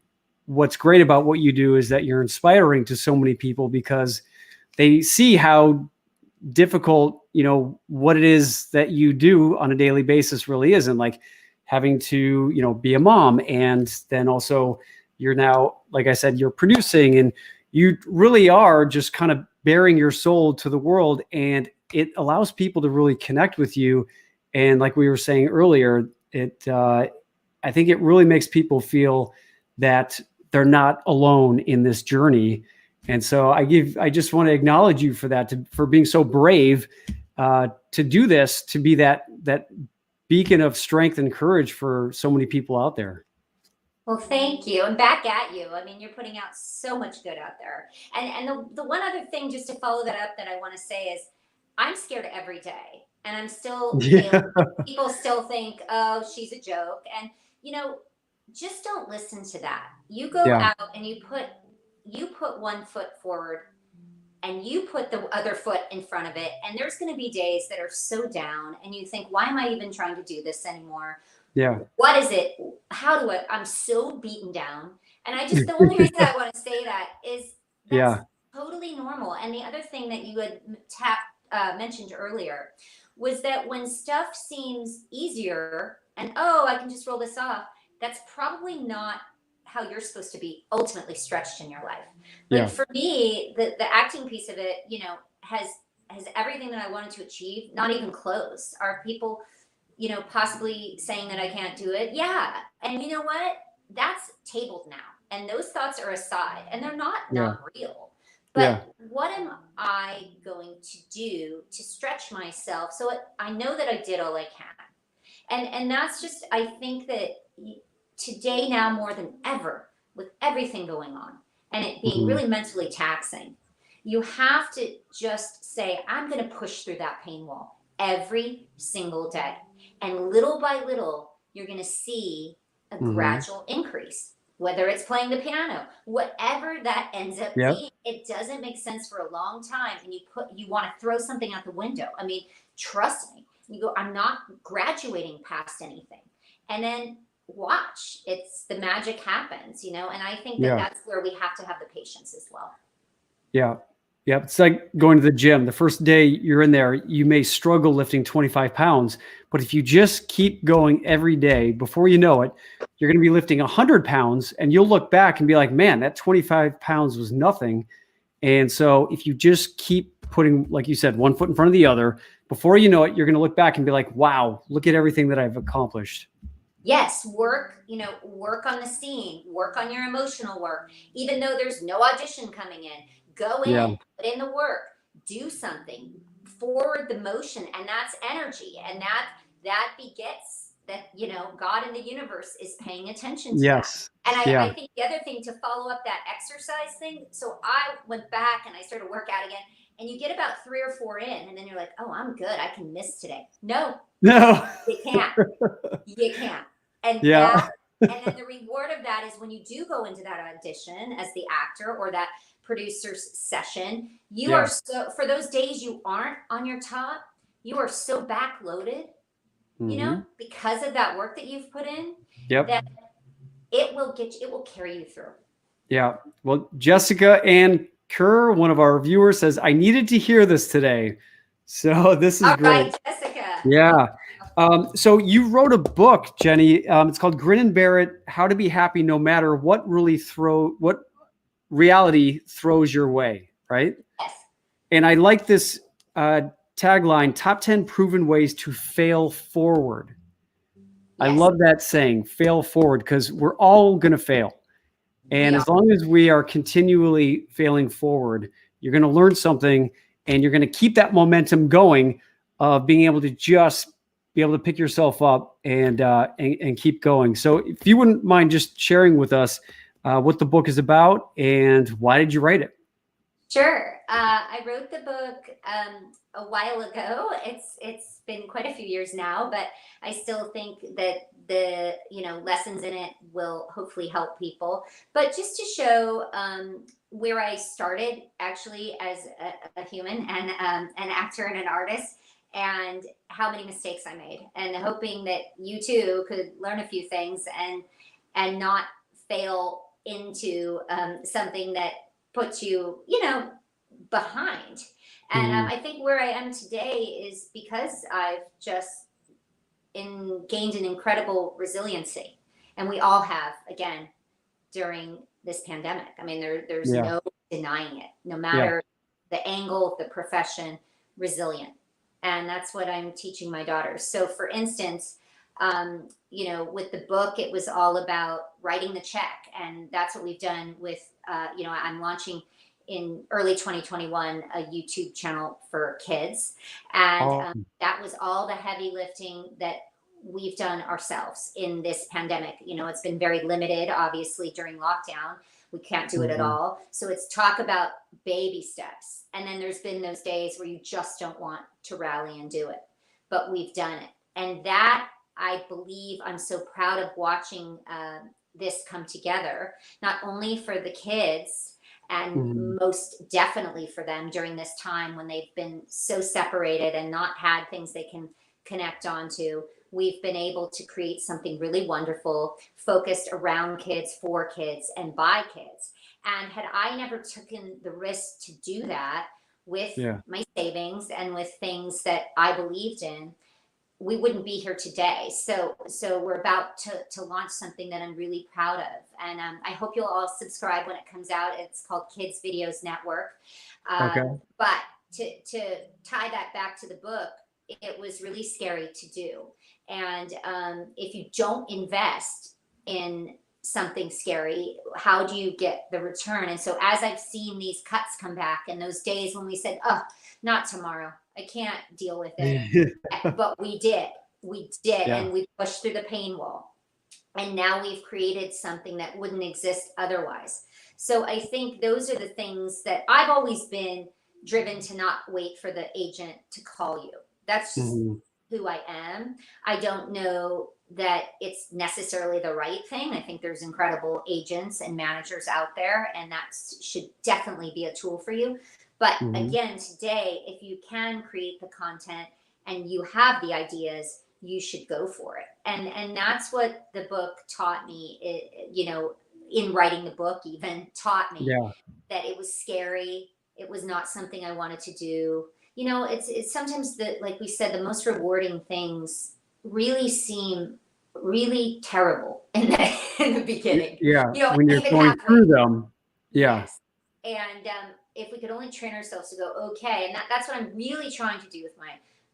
what's great about what you do is that you're inspiring to so many people, because they see how difficult, what it is that you do on a daily basis really is, and like having to, be a mom, and then also you're now, like I said, you're producing, and you really are just kind of bearing your soul to the world, and it allows people to really connect with you. And like we were saying earlier, I think it really makes people feel that they're not alone in this journey. And so I just want to acknowledge you for that, for being so brave to do this, to be that beacon of strength and courage for so many people out there. Well, thank you. And back at you. I mean, you're putting out so much good out there. And the one other thing, just to follow that up, that I want to say is, I'm scared every day. And I'm still Yeah. people still think, oh, she's a joke. And, just don't listen to that. You go Yeah. out and you put one foot forward, and you put the other foot in front of it. And there's going to be days that are so down, and you think, why am I even trying to do this anymore? Yeah. What is it? I'm so beaten down. And the only reason I want to say that is that's totally normal. And the other thing that you had mentioned earlier was that when stuff seems easier and, oh, I can just roll this off, that's probably not how you're supposed to be ultimately stretched in your life. Like for me, the acting piece of it, has has everything that I wanted to achieve not even close? Are people, possibly saying that I can't do it? Yeah. And you know what? That's tabled now. And those thoughts are aside, and they're Yeah. not real. Yeah. But what am I going to do to stretch myself so I know that I did all I can? And that's just, I think that today, now more than ever, with everything going on and it being Mhm. really mentally taxing, you have to just say, I'm going to push through that pain wall every single day. And little by little, you're going to see a Mhm. gradual increase, whether it's playing the piano, whatever that ends up Yep. being. It doesn't make sense for a long time. And you want to throw something out the window. I mean, trust me. You go, I'm not graduating past anything. And then watch, it's the magic happens, and I think that Yeah. that's where we have to have the patience as well. Yeah. Yep. It's like going to the gym. The first day you're in there, you may struggle lifting 25 pounds, but if you just keep going every day, before you know it, you're going to be lifting 100 pounds and you'll look back and be like, man, that 25 pounds was nothing. And so if you just keep putting, like you said, one foot in front of the other, before you know it, you're going to look back and be like, wow, look at everything that I've accomplished. Yes, work on the scene, work on your emotional work, even though there's no audition coming in. Go Yeah. in, put in the work, do something, forward the motion, and that's energy, and that begets that. God in the universe is paying attention to that. Yes. And Yeah. I think the other thing to follow up that exercise thing. So I went back and I started to work out again, and you get about 3 or 4 in, and then you're like, oh, I'm good. I can miss today. No, No. you can't. You can't. And Yeah. and then the reward of that is when you do go into that audition as the actor or that producer's session, you Yeah. are so, for those days you aren't on your top, you are so backloaded, Mhm. because of that work that you've put in, Yep. that it will carry you through. Yeah. Well, Jessica Ann Kerr, one of our viewers, says, I needed to hear this today. So this is All great. right, Jessica. Yeah. So you wrote a book, Jenny. It's called Grin and Bear It: How to Be Happy No Matter what reality throws your way, right? Yes. And I like this tagline: Top 10 proven ways to fail forward. I Yes, love that saying, fail forward, because we're all going to fail. we And are. as long as we are continually failing forward, you're going to learn something and you're going to keep that momentum going of being able to just be able to pick yourself up and keep going. So if you wouldn't mind just sharing with us what the book is about and why did you write it? Sure. I wrote the book a while ago. It's been quite a few years now, but I still think that the lessons in it will hopefully help people. But just to show where I started actually as a human and an actor and an artist, and how many mistakes I made, and hoping that you too could learn a few things and not fail into something that puts you, behind. And Mhm. I think where I am today is because I've just gained an incredible resiliency, and we all have, again, during this pandemic. I mean, there's Yeah. no denying it. No Yeah. matter the angle, the profession, resilient, and that's what I'm teaching my daughters. So, for instance, with the book, it was all about writing the check, and that's what we've done with. I'm launching in early 2021 a YouTube channel for kids, and Awesome. that was all the heavy lifting that we've done ourselves in this pandemic. It's been very limited, obviously, during lockdown. We can't do it at Mhm. all. So it's talk about baby steps. And then there's been those days where you just don't want to rally and do it, but we've done it. And that, I believe, I'm so proud of watching this come together, not only for the kids, and Mhm. most definitely for them during this time when they've been so separated and not had things they can connect onto. We've been able to create something really wonderful, focused around kids, for kids, and by kids. And had I never taken the risk to do that with Yeah. my savings and with things that I believed in, we wouldn't be here today. So we're about to launch something that I'm really proud of, and I hope you'll all subscribe when it comes out. It's called Kids Videos Network. Okay. But to tie that back to the book, it was really scary to do. And if you don't invest in something scary, how do you get the return? And so as I've seen these cuts come back, and those days when we said, oh, not tomorrow, I can't deal with it, but we did, Yeah. and we pushed through the pain wall, and now we've created something that wouldn't exist otherwise. So I think those are the things that I've always been driven to not wait for the agent to call you. That's just Mhm. who I am. I don't know that it's necessarily the right thing. I think there's incredible agents and managers out there, and that should definitely be a tool for you. But Mhm. again, today, if you can create the content and you have the ideas, you should go for it. And that's what the book taught me. In writing the book, even taught me Yeah. that it was scary. It was not something I wanted to do. It's sometimes like we said, the most rewarding things really seem really terrible in the beginning. Yeah. When you're Even going halfway. through them. Yeah. Yes. And if we could only train ourselves to go, okay, and that's what I'm really trying to do with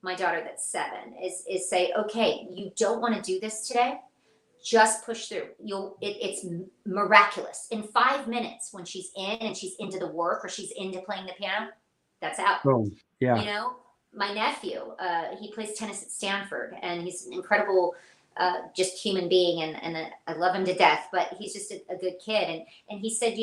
my daughter that's 7, is say, okay, you don't want to do this today, just push through. It's miraculous. In 5 minutes, when she's in and she's into the work or she's into playing the piano, that's out. Boom. You Yeah. know, my nephew, he plays tennis at Stanford, and he's an incredible, just human being, and I love him to death. But he's just a good kid, and he said,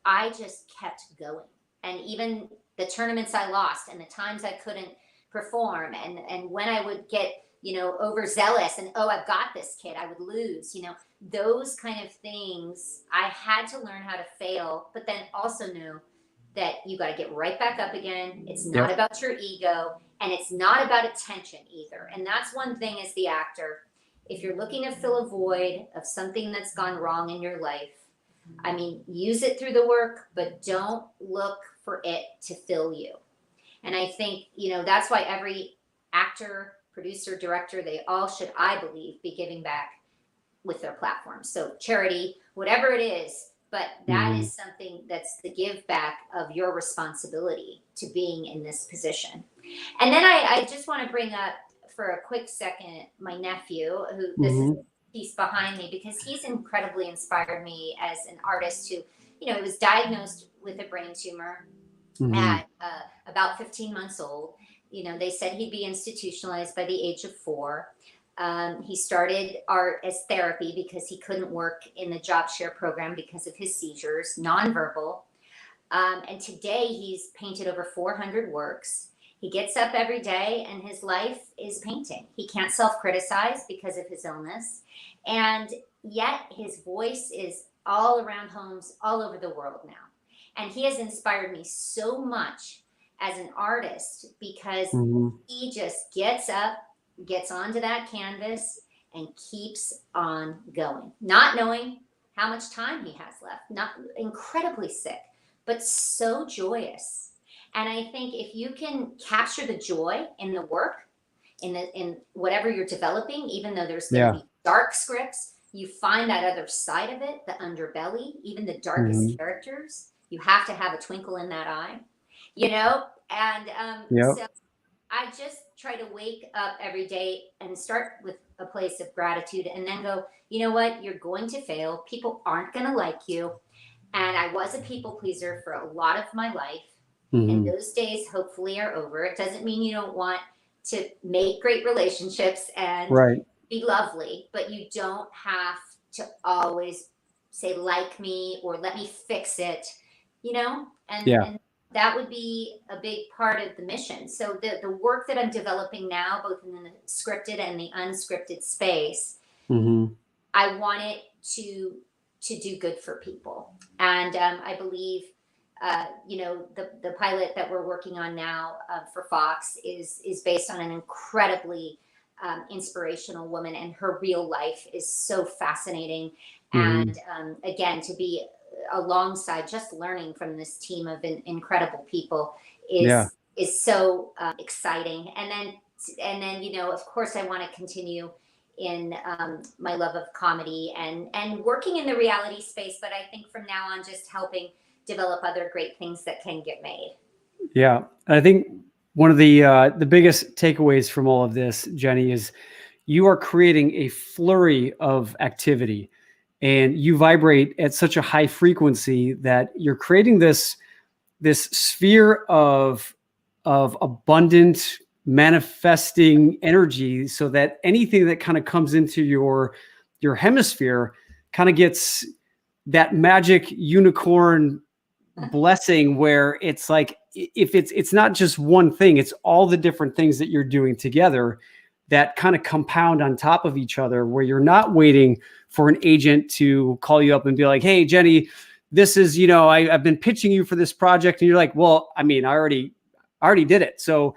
I just kept going, and even the tournaments I lost, and the times I couldn't perform, and when I would get overzealous, and oh, I've got this kid, I would lose. Those kind of things. I had to learn how to fail, but then also know that you got to get right back up again. It's not Yep. about your ego, and it's not about attention either. And that's one thing as the actor. If you're looking to fill a void of something that's gone wrong in your life, I mean, use it through the work, but don't look for it to fill you. And I think, that's why every actor, producer, director, they all should, I believe, be giving back with their platforms. So charity, whatever it is, but that Mhm. is something that's the give back of your responsibility to being in this position. And then I just want to bring up for a quick second my nephew, who this is Mhm. piece behind me, because he's incredibly inspired me as an artist who, he was diagnosed with a brain tumor Mhm. at about 15 months old. They said he'd be institutionalized by the age of 4. He started art as therapy because he couldn't work in the job share program because of his seizures, nonverbal. And today he's painted over 400 works. He gets up every day and his life is painting. He can't self criticize because of his illness. And yet his voice is all around homes all over the world now. And he has inspired me so much as an artist because Mhm. he just gets up, gets onto that canvas, and keeps on going, not knowing how much time he has left, not incredibly sick, but so joyous. And I think if you can capture the joy in the work, in whatever you're developing, even though there's going to Yeah. be dark scripts, you find that other side of it, the underbelly, even the darkest Mhm. characters. You have to have a twinkle in that eye, you know. And Yep. so I just try to wake up every day and start with a place of gratitude, and then go, you know what? You're going to fail. People aren't going to like you. And I was a people pleaser for a lot of my life. And Mhm. those days hopefully are over. It doesn't mean you don't want to make great relationships and Right. be lovely, but you don't have to always say, like me, or let me fix it, and Yeah. that would be a big part of the mission. So the work that I'm developing now, both in the scripted and the unscripted space, Mhm. I want it to do good for people. And I believe, the pilot that we're working on now for Fox is based on an incredibly inspirational woman, and her real life is so fascinating. Mhm. And again, to be alongside, just learning from this team of incredible people Yeah. is so exciting. And then of course, I want to continue in my love of comedy and working in the reality space. But I think from now on, just helping develop other great things that can get made. Yeah. I think one of the biggest takeaways from all of this, Jenny, is you are creating a flurry of activity, and you vibrate at such a high frequency that you're creating this sphere of abundant manifesting energy, so that anything that kind of comes into your hemisphere kind of gets that magic unicorn blessing, where it's like, if it's not just one thing, it's all the different things that you're doing together that kind of compound on top of each other, where you're not waiting for an agent to call you up and be like, hey, Jenny, this is, I've been pitching you for this project. And you're like, well, I mean, I already did it. So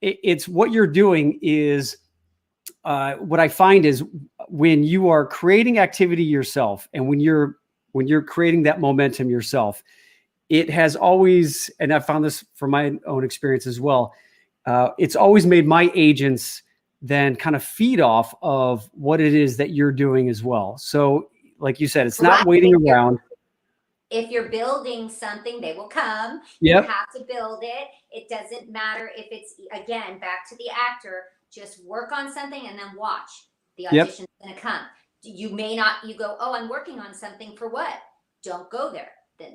it's what you're doing is, what I find is, when you are creating activity yourself, and when you're creating that momentum yourself, it has always, and I've found this from my own experience as well, it's always made my agents then kind of feed off of what it is that you're doing as well. So like you said, it's not waiting around. If you're building something, they will come. Yep. You have to build it. It doesn't matter if it's, again, back to the actor, just work on something and then watch. The audition's going to come. You may not, you go, oh, I'm working on something for what? Don't go there.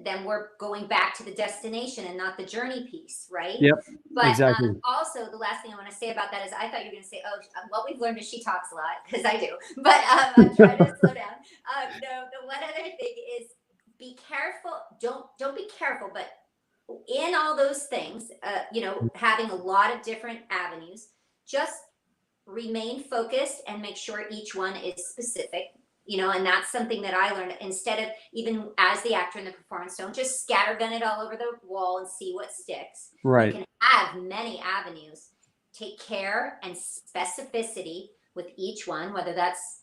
Then we're going back to the destination and not the journey piece, right? Yep. But Exactly. also, the last thing I want to say about that is, I thought you were going to say, oh, what we've learned is she talks a lot, because I do. But I'm trying to slow down. No, the one other thing is, be careful. Don't be careful, but in all those things, having a lot of different avenues, just remain focused and make sure each one is specific. And that's something that I learned. Instead of, even as the actor in the performance, don't just scattergun it all over the wall and see what sticks. Right. You can have many avenues. Take care and specificity with each one, whether that's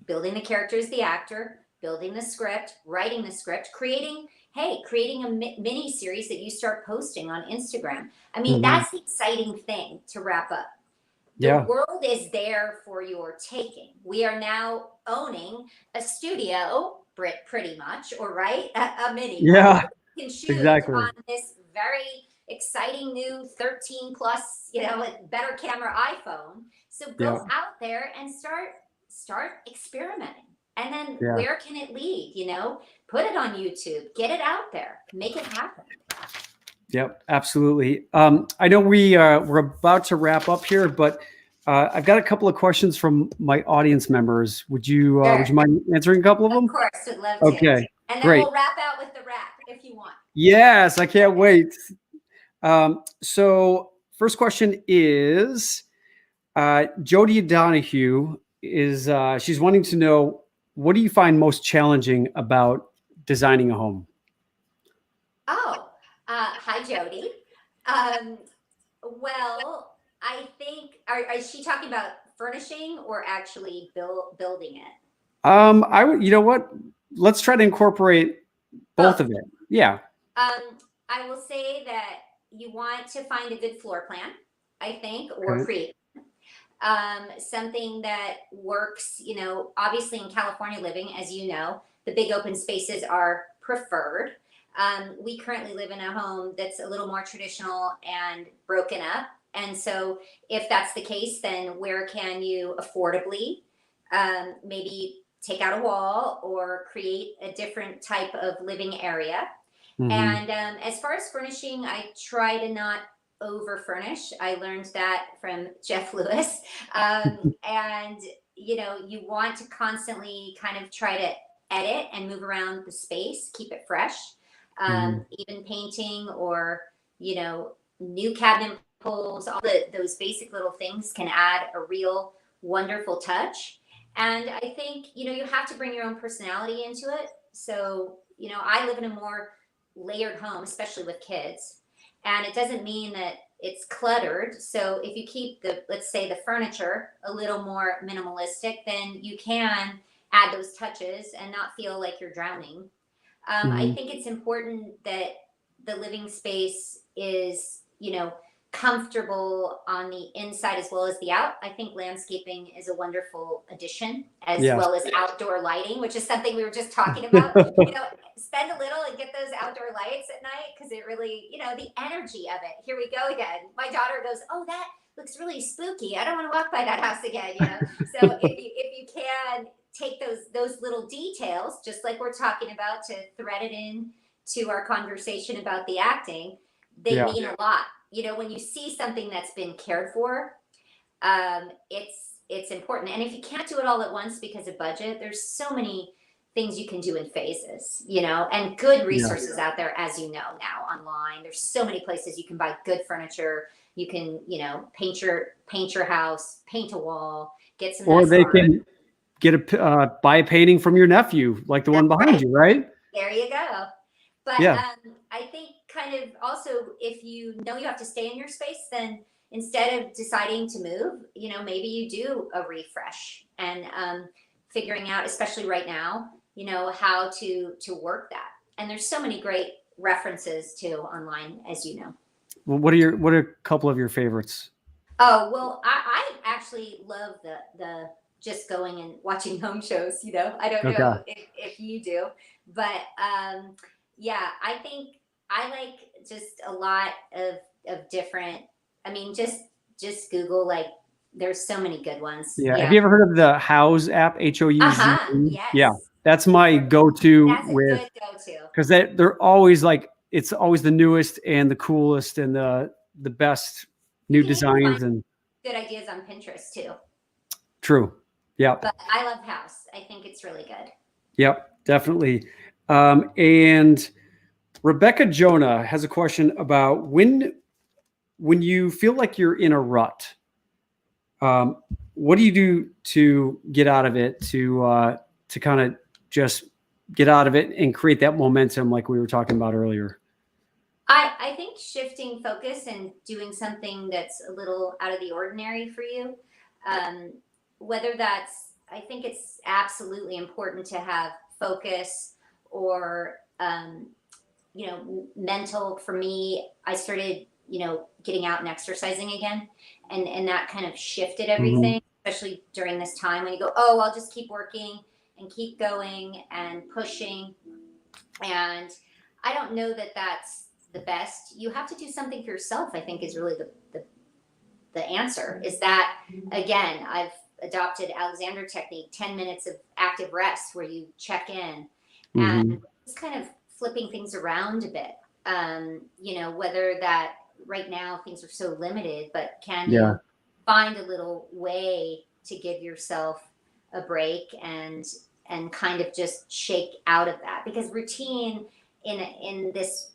building the character as the actor, building the script, writing the script, creating a mini series that you start posting on Instagram. I mean, that's the exciting thing to wrap up. The world is there for your taking. We are now owning a studio, pretty much, or right? A mini. Yeah. You can shoot Exactly. on this very exciting new 13 plus, better camera iPhone. So go out there and start experimenting. And then where can it lead? Put it on YouTube, get it out there, make it happen. Yep, absolutely. I know we're about to wrap up here, but I've got a couple of questions from my audience members. Would you mind answering a couple of them? Of course, would love to. Okay, and then great. We'll wrap out with the rap if you want. Yes, I can't wait. So first question is, Jody Donahue is she's wanting to know, what do you find most challenging about designing a home? Oh, hi, Jody. Well, I think, is she talking about furnishing or actually building it? You know what? Let's try to incorporate both of it. Yeah. I will say that you want to find a good floor plan, I think, or create something that works. Obviously in California living, as you know, the big open spaces are preferred. We currently live in a home that's a little more traditional and broken up. And so if that's the case, then where can you affordably maybe take out a wall or create a different type of living area? And as far as furnishing, I try to not over furnish. I learned that from Jeff Lewis. And, you want to constantly kind of try to edit and move around the space, keep it fresh. Even painting or, new cabinet pulls, all those basic little things can add a real wonderful touch. And I think, you have to bring your own personality into it. So, I live in a more layered home, especially with kids. And it doesn't mean that it's cluttered. So if you keep let's say the furniture a little more minimalistic, then you can add those touches and not feel like you're drowning. I think it's important that the living space is, comfortable on the inside as well as the out. I think landscaping is a wonderful addition, as Yes. well as outdoor lighting, which is something we were just talking about. Spend a little and get those outdoor lights at night, because it really, the energy of it. Here we go again. My daughter goes, "Oh, that looks really spooky. I don't want to walk by that house again." So if you can take those little details, just like we're talking about, to thread it in to our conversation about the acting, they Yeah. mean a lot. When you see something that's been cared for, it's important. And if you can't do it all at once because of budget, there's so many things you can do in phases, and good resources out there, as you know, now online. There's so many places you can buy good furniture. You can, paint your house, paint a wall, get some Or nice they art. can buy a painting from your nephew, like the one behind you, right? There you go. But Yeah. I think kind of also, if you know you have to stay in your space, then instead of deciding to move, maybe you do a refresh, and figuring out, especially right now, how to work that. And there's so many great references too online, as you know. Well, what are a couple of your favorites? Oh, well, I actually love the just going and watching home shows. I don't Okay. know if you do, but yeah, I think I like just a lot of different. I mean, just Google, like, there's so many good ones. Yeah. Have you ever heard of the House app? HOUZ? Yes. Yeah. That's my go-to That's a good go-to. because they're always like, it's always the newest and the coolest and the best new designs and good ideas on Pinterest too. True. Yeah. But I love House. I think it's really good. Yep, definitely. And Rebecca Jonah has a question about when you feel like you're in a rut. What do you do to get out of it, to kind of just get out of it and create that momentum like we were talking about earlier? I think shifting focus and doing something that's a little out of the ordinary for you, whether that's, I think it's absolutely important to have focus, or, mental. For me, I started, getting out and exercising again. And that kind of shifted everything, especially during this time when you go, "Oh, I'll just keep working and keep going and pushing." And I don't know that that's the best. You have to do something for yourself, I think, is really the answer. Is that, again, I've adopted Alexander technique, 10 minutes of active rest, where you check in and just kind of flipping things around a bit. Whether that right now things are so limited, but can you find a little way to give yourself a break and kind of just shake out of that? Because routine in this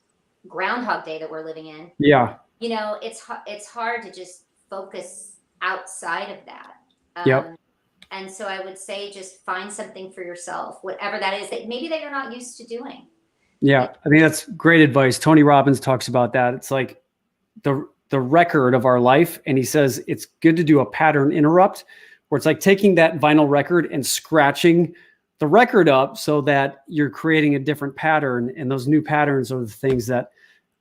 Groundhog Day that we're living in, it's hard to just focus outside of that. And so I would say, just find something for yourself, whatever that is, that maybe that you're not used to doing. Yeah, I think that's great advice. Tony Robbins talks about that. It's like the record of our life, and he says it's good to do a pattern interrupt, where it's like taking that vinyl record and scratching the record up so that you're creating a different pattern. And those new patterns are the things that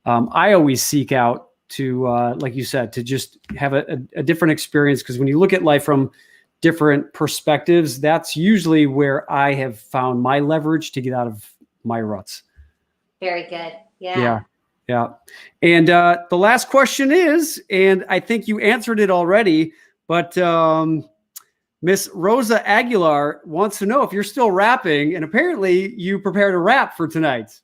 I always seek out to, like you said, to just have a different experience. Because when you look at life from different perspectives, that's usually where I have found my leverage to get out of my ruts. Very good. Yeah. And the last question is, and I think you answered it already, but Miss Rosa Aguilar wants to know if you're still rapping, and apparently you prepared a rap for tonight.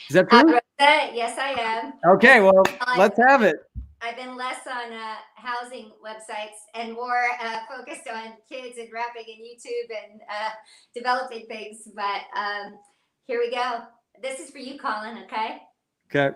Is that true? Rosa, yes, I am. Okay, well, let's have it. I've been less on housing websites and more focused on kids and rapping and YouTube and developing things. But here we go. This is for you, Colin, okay? Okay.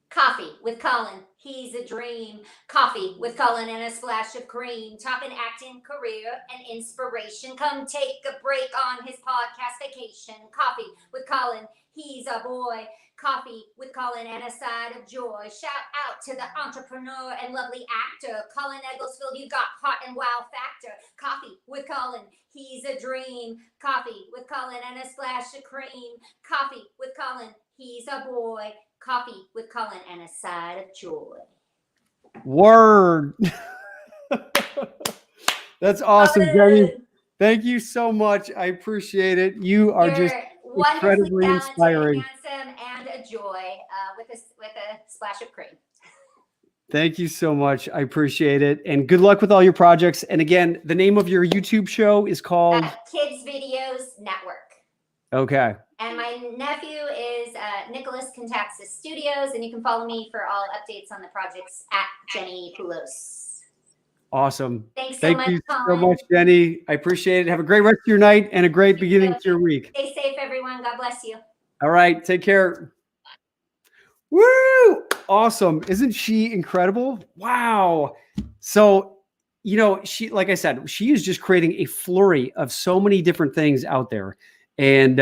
Coffee with Colin, he's a dream. Coffee with Colin and a splash of cream. Talking acting, career, and inspiration. Come take a break on his podcast vacation. Coffee with Colin, he's a boy. Coffee with Colin and a side of joy. Shout out to the entrepreneur and lovely actor, Colin Egglesfield. You got hot and wow factor. Coffee with Colin, he's a dream. Coffee with Colin and a splash of cream. Coffee with Colin, he's a boy. Coffee with Colin and a side of joy. Word. That's awesome, Jenny. Colin, Thank you so much. I appreciate it. You are just you're wonderfully incredibly talented, inspiring. handsome, and a joy with a splash of cream. Thank you so much. I appreciate it. And good luck with all your projects. And again, the name of your YouTube show is called Kids Videos Network. Okay. And my nephew is Nicholas Contaxis Studios, and you can follow me for all updates on the projects at Jenni Pulos. Awesome. Thanks Thank much, you Colin. so much, Jenny. I appreciate it. Have a great rest of your night and a great beginning to your week. Stay safe, everyone. God bless you. All right. Take care. Woo! Awesome. Isn't she incredible? Wow. So, she, like I said, she is just creating a flurry of so many different things out there. And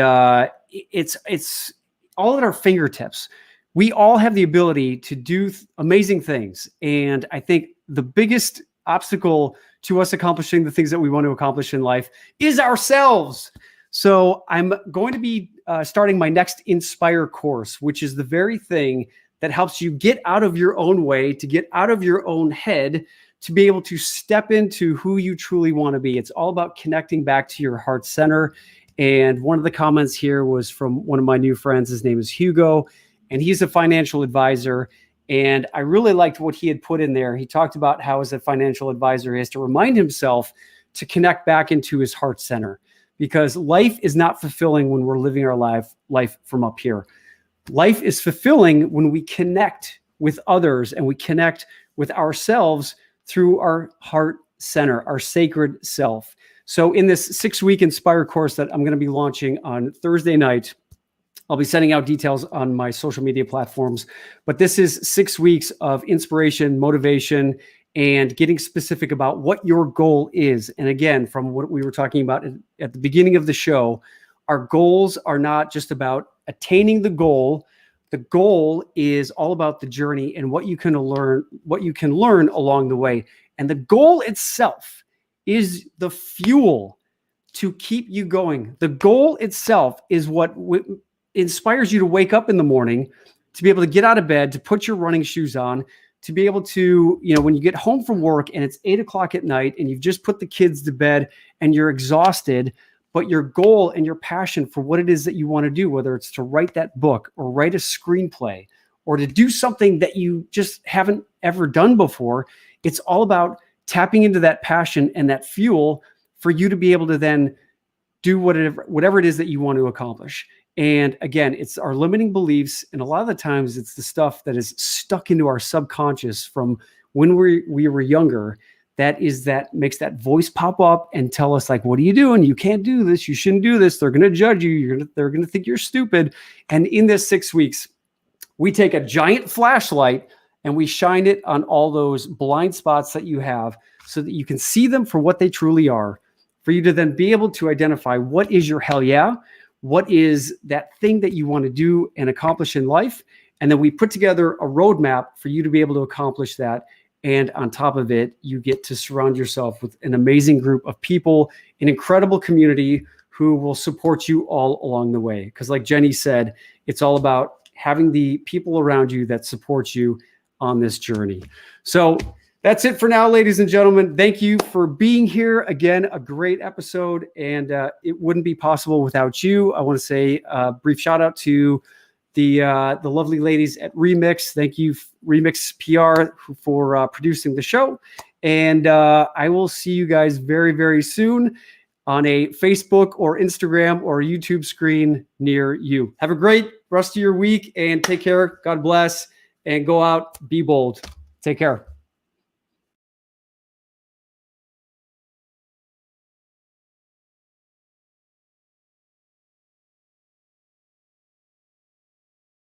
it's all at our fingertips. We all have the ability to do amazing things. And I think the biggest obstacle to us accomplishing the things that we want to accomplish in life is ourselves. So I'm going to be starting my next Inspire course, which is the very thing that helps you get out of your own way, to get out of your own head, to be able to step into who you truly want to be. It's all about connecting back to your heart center. And one of the comments here was from one of my new friends. His name is Hugo, and he's a financial advisor. And I really liked what he had put in there. He talked about how, as a financial advisor, he has to remind himself to connect back into his heart center, because life is not fulfilling when we're living our life from up here. Life is fulfilling when we connect with others and we connect with ourselves through our heart center, our sacred self. So in this 6-week Inspire course that I'm going to be launching on Thursday night, I'll be sending out details on my social media platforms, but this is 6 weeks of inspiration, motivation, and getting specific about what your goal is. And again, from what we were talking about at the beginning of the show, our goals are not just about attaining the goal. The goal is all about the journey and what you can learn along the way. And the goal itself is the fuel to keep you going. The goal itself is what inspires you to wake up in the morning, to be able to get out of bed, to put your running shoes on, to be able to, when you get home from work and it's 8:00 at night and you've just put the kids to bed and you're exhausted, but your goal and your passion for what it is that you want to do, whether it's to write that book or write a screenplay or to do something that you just haven't ever done before, it's all about tapping into that passion and that fuel for you to be able to then do whatever it is that you want to accomplish. And again, it's our limiting beliefs. And a lot of the times it's the stuff that is stuck into our subconscious from when we were younger that makes that voice pop up and tell us, like, what are you doing? You can't do this. You shouldn't do this. They're going to judge you. They're going to think you're stupid. And in this 6 weeks, we take a giant flashlight and we shine it on all those blind spots that you have so that you can see them for what they truly are, for you to then be able to identify what is your hell yeah, what is that thing that you want to do and accomplish in life. And then we put together a roadmap for you to be able to accomplish that. And on top of it, you get to surround yourself with an amazing group of people, an incredible community who will support you all along the way. Because like Jenny said, it's all about having the people around you that support you on this journey. So that's it for now, ladies and gentlemen. Thank you for being here. Again, a great episode, and it wouldn't be possible without you. I want to say a brief shout out to the lovely ladies at Remix. Thank you, Remix PR, for producing the show. And I will see you guys very, very soon on a Facebook or Instagram or YouTube screen near you. Have a great rest of your week and take care. God bless, and go out, be bold. Take care.